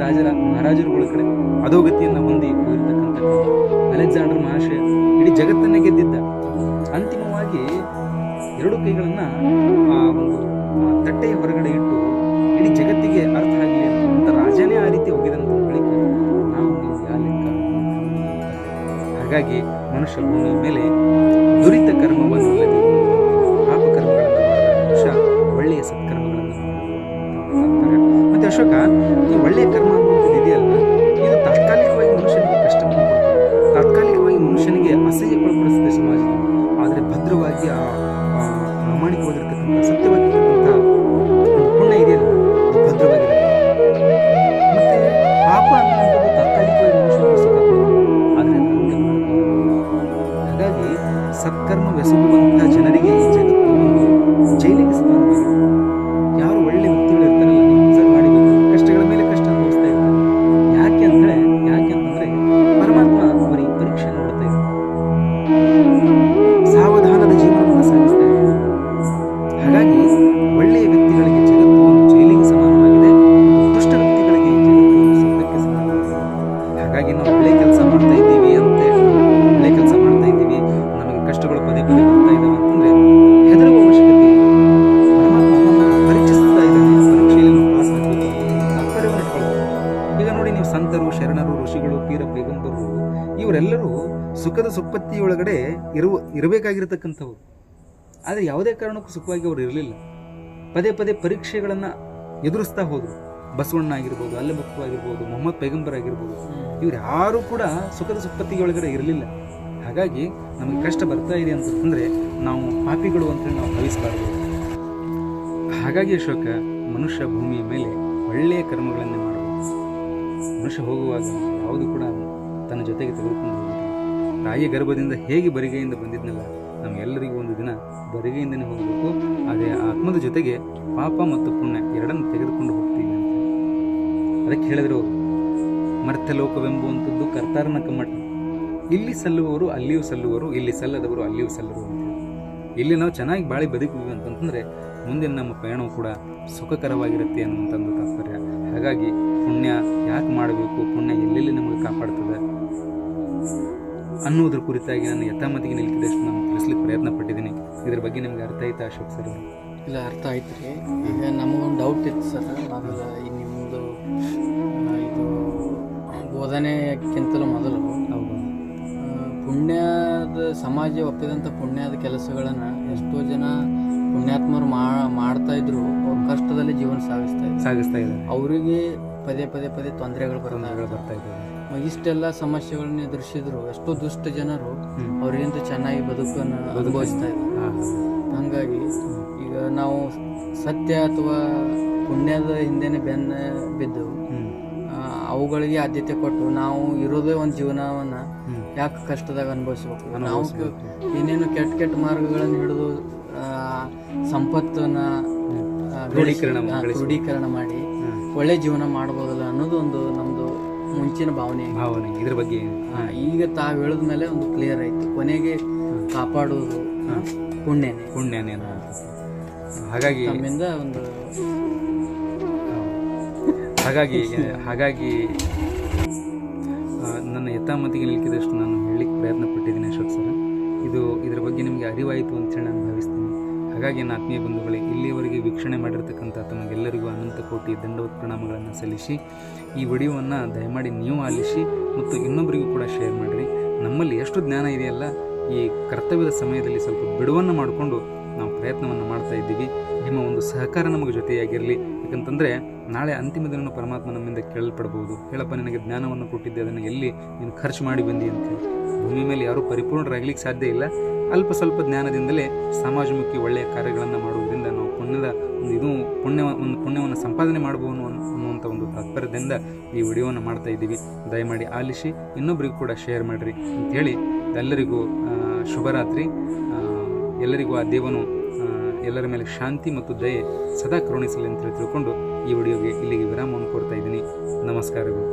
ಮಹಾರಾಜರುಗಳ ಕಡೆ ಅಧೋಗತಿಯನ್ನು ಹೊಂದಿ ಹೋಗಿರ್ತಕ್ಕಂಥ ಅಲೆಕ್ಸಾಂಡರ್ ಮಹಾಶಯ ಇಡೀ ಜಗತ್ತನ್ನೇ ಗೆದ್ದಿದ್ದ. ಅಂತಿಮವಾಗಿ ಎರಡು ಕೈಗಳನ್ನ ಆ ಒಂದು ತಟ್ಟೆಯ ಹೊರಗಡೆ ಇಟ್ಟು ಇಡೀ ಜಗತ್ತಿಗೆ ಅರ್ಥ ಆಗಲಿ ಅಂತ ರಾಜನೇ ಆ ರೀತಿ ಹೋಗಿದಂತ ಬಳಿಕ ನಾವು ನೀವು ಯಾ ಲೆಕ್ಕ. ಹಾಗಾಗಿ ಮನುಷ್ಯ ಭೂಮಿಯ ಮೇಲೆ ದುರಿತ ಕರ್ಮವನ್ನು ಅಲ್ಲದೆ ಪಾಪ ಕರ್ಮಗಳನ್ನು ಮನುಷ್ಯ ಒಳ್ಳೆಯ ಸತ್ಕರ್ಮಗಳನ್ನು ಮಾಡ್ತಾರೆ. ಮತ್ತೆ ಅಶೋಕ, ಈ ಒಳ್ಳೆಯ ಕರ್ಮ ಅನ್ನುವಂಥದ್ದು ಇದೆಯಲ್ಲ, ಇದು ತಾತ್ಕಾಲಿಕವಾಗಿ ಮನುಷ್ಯನಿಗೆ ಕಷ್ಟವನ್ನು ಕೊಡುತ್ತೆ, ತಾತ್ಕಾಲಿಕವಾಗಿ ಮನುಷ್ಯನಿಗೆ ಅಸಹ್ಯಕ್ಕೊಳಪಡಿಸುತ್ತೆ ಸಮಾಜ. ಆದರೆ ಭದ್ರವಾಗಿ ಆ ಪ್ರಾಮಾಣಿಕವಾಗಿರ್ತಕ್ಕಂಥ ಸತ್ಯವಾಗಿರ್ತಕ್ಕಂಥ ಪುಣ್ಯ ಇದೆಯಲ್ಲ, ಅದು ಭದ್ರವಾಗಿರುತ್ತೆ. ಮತ್ತೆ ಪಾಪ ಅನ್ನುವಂಥದ್ದು ತಾತ್ಕಾಲಿಕವಾಗಿ ಮನುಷ್ಯನಿಗೆ ಸುಖ ಕೊಡುತ್ತೆ, ಆದರೆ ಹಾಗಾಗಿ ಸತ್ಕರ್ಮವೆಸಗುವಂತಹ ಜನರಿಗೆ ಈ ಜಗತ್ತು ಒಂದು ಜೈಲಿಗೆ ಸಮಾನವಾಗಿದೆ. ಯಾರು ಒಳ್ಳೆ ವ್ಯಕ್ತಿಗಳು ಇರ್ತಾರಲ್ಲ, ನೀವು ಅಬ್ಸರ್ವ್ ಮಾಡಿಬೇಕು, ಕಷ್ಟಗಳ ಮೇಲೆ ಕಷ್ಟ ಅನುಭವಿಸ್ತಾ ಇರ್ತಾರೆ. ಯಾಕೆ ಅಂತಂದ್ರೆ ಪರಮಾತ್ಮ ಅವರಿಗೆ ಪರೀಕ್ಷೆ ನೋಡ್ತಾ ಇದ್ದಾರೆ, ಸಾವಧಾನದ ಜೀವನವನ್ನು ಸಾಗಿಸ್ತಾ ಇದ್ದಾರೆ. ಹಾಗಾಗಿ ಒಳ್ಳೆಯ ವ್ಯಕ್ತಿಗಳಿಗೆ ಜಗತ್ತು ಒಂದು ಜೈಲಿಗೆ ಸಮಾನವಾಗಿದೆ, ದುಷ್ಟ ವ್ಯಕ್ತಿಗಳಿಗೆ ಜಗತ್ತು ಒಂದು ಸ್ವರ್ಗಕ್ಕೆ ಸಮಾನವಾಗಿದೆ. ಹಾಗಾಗಿ ನಾವು ಒಳ್ಳೆ ಕೆಲಸ ಮಾಡ್ತಾ ಇದ್ದೀವಿ ಒಳ್ಳೆ ಕೆಲಸ ಮಾಡ್ತಾ ಇದ್ದೀವಿ, ನಮಗೆ ಕಷ್ಟಗಳು ಪದೇ ಪದೇ ಬರ್ತಾ ಇದ್ದಾವೆ ಅಂತಂದ್ರೆ ಹೆದರುವ ಅವಶ್ಯಕತೆ ಇಲ್ಲ. ಪರಮಾತ್ಮ ನಮ್ಮನ್ನ ಪರೀಕ್ಷಿಸ್ತಾ ಇದ್ದಾನೆ, ಪರೀಕ್ಷೆಯಲ್ಲಿ ನಾವು ಪಾಸ್ ಆಗಬೇಕು ತಾತ್ಪರ್ಯವನ್ನು ಇಟ್ಕೊಳ್ಬೇಕು. ಈಗ ನೋಡಿ, ನೀವು ಸಂತರು, ಶರಣರು, ಋಷಿಗಳು, ಪೀರ ಪೈಗಂಬರರು ಇವರೆಲ್ಲರೂ ಸುಖದ ಸುಪ್ಪತ್ತಿಯೊಳಗಡೆ ಇರಬೇಕಾಗಿರತಕ್ಕಂಥವ್ರು. ಆದರೆ ಯಾವುದೇ ಕಾರಣಕ್ಕೂ ಸುಖವಾಗಿ ಅವರು ಇರಲಿಲ್ಲ. ಪದೇ ಪದೇ ಪರೀಕ್ಷೆಗಳನ್ನು ಎದುರಿಸ್ತಾ ಹೋದರು. ಬಸವಣ್ಣ ಆಗಿರ್ಬೋದು, ಅಲ್ಲಮಪ್ಪ ಆಗಿರ್ಬೋದು, ಮೊಹಮ್ಮದ್ ಪೈಗಂಬರ್ ಆಗಿರ್ಬೋದು, ಇವ್ರು ಯಾರೂ ಕೂಡ ಸುಖದ ಸುಪ್ಪತ್ತಿಗೆ ಇರಲಿಲ್ಲ. ಹಾಗಾಗಿ ನಮಗೆ ಕಷ್ಟ ಬರ್ತಾ ಇದೆ ಅಂತಂದರೆ ನಾವು ಪಾಪಿಗಳು ಅಂತೇಳಿ ನಾವು ಭಾವಿಸಬಾರ್ದು. ಹಾಗಾಗಿ ಅಶೋಕ, ಮನುಷ್ಯ ಭೂಮಿಯ ಮೇಲೆ ಒಳ್ಳೆಯ ಕರ್ಮಗಳನ್ನೇ ಮಾಡಬೇಕು. ಮನುಷ್ಯ ಹೋಗುವಾಗ ಯಾವುದು ಕೂಡ ತನ್ನ ಜೊತೆಗೆ ತೆಗೆದುಕೊಂಡು ಹೋಗುವುದಿಲ್ಲ. ತಾಯಿಯ ಗರ್ಭದಿಂದ ಹೇಗೆ ಬರಿಗೆಯಿಂದ ಬಂದಿದ್ನಲ್ಲ, ನಮಗೆಲ್ಲರಿಗೂ ಒಂದು ದಿನ ಬರಿಗೆಯಿಂದನೇ ಹೋಗಬೇಕು. ಅದೇ ಆತ್ಮದ ಜೊತೆಗೆ ಪಾಪ ಮತ್ತು ಪುಣ್ಯ ಎರಡನ್ನು ತೆಗೆದುಕೊಂಡು ಹೋಗ್ತೀವಿ ಅಂತ. ಅದಕ್ಕೆ ಹೇಳಿದ್ರು, ಮರ್ತಲೋಕವೆಂಬುವಂಥದ್ದು ಕರ್ತಾರನ ಕಮ್ಮಟ. ಇಲ್ಲಿ ಸಲ್ಲುವವರು ಅಲ್ಲಿಯೂ ಸಲ್ಲುವರು, ಇಲ್ಲಿ ಸಲ್ಲದವರು ಅಲ್ಲಿಯೂ ಸಲ್ಲರು ಅಂತ. ಇಲ್ಲಿ ನಾವು ಚೆನ್ನಾಗಿ ಬಾಳಿ ಬದುಕುವಿ ಅಂತಂತಂದರೆ ಮುಂದಿನ ನಮ್ಮ ಪಯಣವು ಕೂಡ ಸುಖಕರವಾಗಿರುತ್ತೆ ಅನ್ನುವಂಥ ಒಂದು ತಾತ್ಪರ್ಯ. ಹಾಗಾಗಿ ಪುಣ್ಯ ಯಾಕೆ ಮಾಡಬೇಕು, ಪುಣ್ಯ ಎಲ್ಲೆಲ್ಲಿ ನಮಗೆ ಕಾಪಾಡ್ತದೆ ಅನ್ನೋದ್ರ ಕುರಿತಾಗಿ ನಾನು ಯಥಾಮತಿಗೆ ನಿಲ್ಕಿದಷ್ಟು ನಾನು ತಿಳಿಸ್ಲಿಕ್ಕೆ ಪ್ರಯತ್ನ ಪಟ್ಟಿದ್ದೀನಿ. ಇದ್ರ ಬಗ್ಗೆ ನಿಮ್ಗೆ ಅರ್ಥ ಆಯ್ತಾ ಅಶೋಕ್ ಸರ್? ಇಲ್ಲ, ಅರ್ಥ ಆಯ್ತು ರೀ. ಈಗ ನಮಗೊಂದು ಡೌಟ್ ಇತ್ತು ಸರ್. ಮೊದಲು ನಿಮ್ಮದು ಇದು ಬೋಧನೆಗಿಂತಲೂ ಮೊದಲು ಪುಣ್ಯದ ಸಮಾಜ ಒಪ್ಪಿದಂಥ ಪುಣ್ಯದ ಕೆಲಸಗಳನ್ನು ಎಷ್ಟೋ ಜನ ಪುಣ್ಯಾತ್ಮರು ಮಾಡ್ತಾ ಇದ್ರು. ಅವ್ರ ಕಷ್ಟದಲ್ಲಿ ಜೀವನ ಸಾಗಿಸ್ತಾ ಇದ್ದಾರೆ. ಅವರಿಗೆ ಪದೇ ಪದೇ ಪದೇ ತೊಂದರೆಗಳು ಬರ್ತಾ ಇದ್ದಾವೆ. ಇಷ್ಟೆಲ್ಲ ಸಮಸ್ಯೆಗಳನ್ನ ಎದುರಿಸಿದ್ರು ಎಷ್ಟೋ ದುಷ್ಟ ಜನರು ಅವರಿಗಿಂತ ಚೆನ್ನಾಗಿ ಬದುಕನ್ನು ಅನುಭವಿಸ್ತಾ ಇದ್ದಾರೆ. ಹಾಗಾಗಿ ಈಗ ನಾವು ಸತ್ಯ ಅಥವಾ ಪುಣ್ಯದ ಹಿಂದೆನೆ ಬೆನ್ನ ಬಿದ್ದು ಅವುಗಳಿಗೆ ಆದ್ಯತೆ ಕೊಟ್ಟು ನಾವು ಇರೋದೇ ಒಂದು ಜೀವನವನ್ನ ಯಾಕೆ ಕಷ್ಟದಾಗ ಅನುಭವಿಸ್ಬೇಕು? ನಾವು ಏನೇನು ಕೆಟ್ಟ ಮಾರ್ಗಗಳನ್ನು ಹಿಡಿದು ಸಂಪತ್ತನ್ನ ಕ್ರೋಢೀಕರಣ ಮಾಡಿ ಒಳ್ಳೆ ಜೀವನ ಮಾಡ್ಬೋದಲ್ಲ ಅನ್ನೋದು ಒಂದು ನಮ್ದು ಮುಂಚಿನ ಭಾವನೆ. ಇದ್ರ ಬಗ್ಗೆ ಈಗ ತಾವು ಹೇಳಿದ ಮೇಲೆ ಒಂದು ಕ್ಲಿಯರ್ ಆಯ್ತು. ಕೊನೆಗೆ ಕಾಪಾಡೋದು ಪುಣ್ಯನೇ. ಹಾಗಾಗಿ ನಮ್ಮಿಂದ ಒಂದು ಹಾಗಾಗಿ ನನ್ನ ಯಥಾಮತಿಗೆ ನಿಲ್ಕಿದಷ್ಟು ನಾನು ಹೇಳಲಿಕ್ಕೆ ಪ್ರಯತ್ನ ಪಟ್ಟಿದ್ದೀನಿ ಅಶೋಕ್ ಸರ್. ಇದ್ರ ಬಗ್ಗೆ ನಿಮಗೆ ಅರಿವಾಯಿತು ಅಂತೇಳಿ ನಾನು ಭಾವಿಸ್ತೀನಿ. ಹಾಗಾಗಿ ನನ್ನ ಆತ್ಮೀಯ ಬಂಧುಗಳೇ, ಇಲ್ಲಿಯವರೆಗೆ ವೀಕ್ಷಣೆ ಮಾಡಿರ್ತಕ್ಕಂಥ ತಮಗೆಲ್ಲರಿಗೂ ಅನಂತ ಕೋಟಿ ದಂಡವತ್ ಪ್ರಣಾಮಗಳನ್ನು ಸಲ್ಲಿಸಿ ಈ ವಿಡಿಯೋವನ್ನು ದಯಮಾಡಿ ನೀವು ಆಲಿಸಿ ಮತ್ತು ಇನ್ನೊಬ್ಬರಿಗೂ ಕೂಡ ಶೇರ್ ಮಾಡಿರಿ. ನಮ್ಮಲ್ಲಿ ಎಷ್ಟು ಜ್ಞಾನ ಇದೆಯಲ್ಲ, ಈ ಕರ್ತವ್ಯದ ಸಮಯದಲ್ಲಿ ಸ್ವಲ್ಪ ಬಿಡುವನ್ನು ಮಾಡಿಕೊಂಡು ನಾವು ಪ್ರಯತ್ನವನ್ನು ಮಾಡ್ತಾ ಇದ್ದೀವಿ. ನಿಮ್ಮ ಒಂದು ಸಹಕಾರ ನಮಗೆ ಜೊತೆಯಾಗಿರಲಿ. ಯಾಕಂತಂದರೆ ನಾಳೆ ಅಂತಿಮ ದಿನ ಪರಮಾತ್ಮ ನಮ್ಮಿಂದ ಕೇಳಲ್ಪಡ್ಬೋದು. ಹೇಳಪ್ಪ, ನಿನಗೆ ಜ್ಞಾನವನ್ನು ಕೊಟ್ಟಿದ್ದೆ, ಅದನ್ನು ಎಲ್ಲಿ ನೀನು ಖರ್ಚು ಮಾಡಿ ಬಂದಿ ಅಂತೇಳಿ. ಭೂಮಿ ಮೇಲೆ ಯಾರೂ ಪರಿಪೂರ್ಣರಾಗಲಿಕ್ಕೆ ಸಾಧ್ಯ ಇಲ್ಲ. ಅಲ್ಪ ಸ್ವಲ್ಪ ಜ್ಞಾನದಿಂದಲೇ ಸಮಾಜಮುಖಿ ಒಳ್ಳೆಯ ಕಾರ್ಯಗಳನ್ನು ಮಾಡುವುದರಿಂದ ನಾವು ಪುಣ್ಯವನ್ನು ಸಂಪಾದನೆ ಮಾಡಬಹುದು ಅನ್ನುವಂಥ ಒಂದು ತಾತ್ಪರ್ಯದಿಂದ ಈ ವಿಡಿಯೋವನ್ನು ಮಾಡ್ತಾ ಇದ್ದೀವಿ. ದಯಮಾಡಿ ಆಲಿಸಿ, ಇನ್ನೊಬ್ಬರಿಗೂ ಕೂಡ ಶೇರ್ ಮಾಡಿರಿ ಅಂಥೇಳಿ ಎಲ್ಲರಿಗೂ ಶುಭರಾತ್ರಿ. ಎಲ್ಲರಿಗೂ ಆ ದೇವನು ಎಲ್ಲರ ಮೇಲೆ ಶಾಂತಿ ಮತ್ತು ದಯೆ ಸದಾ ಕರುಣಿಸಲಿ ಅಂತ ತಿಳ್ಕೊಂಡು ಈ ವಿಡಿಯೋಗೆ ಇಲ್ಲಿಗೆ ವಿರಾಮವನ್ನು ಕೊಡ್ತಾ ಇದ್ದೀನಿ. ನಮಸ್ಕಾರಗಳು.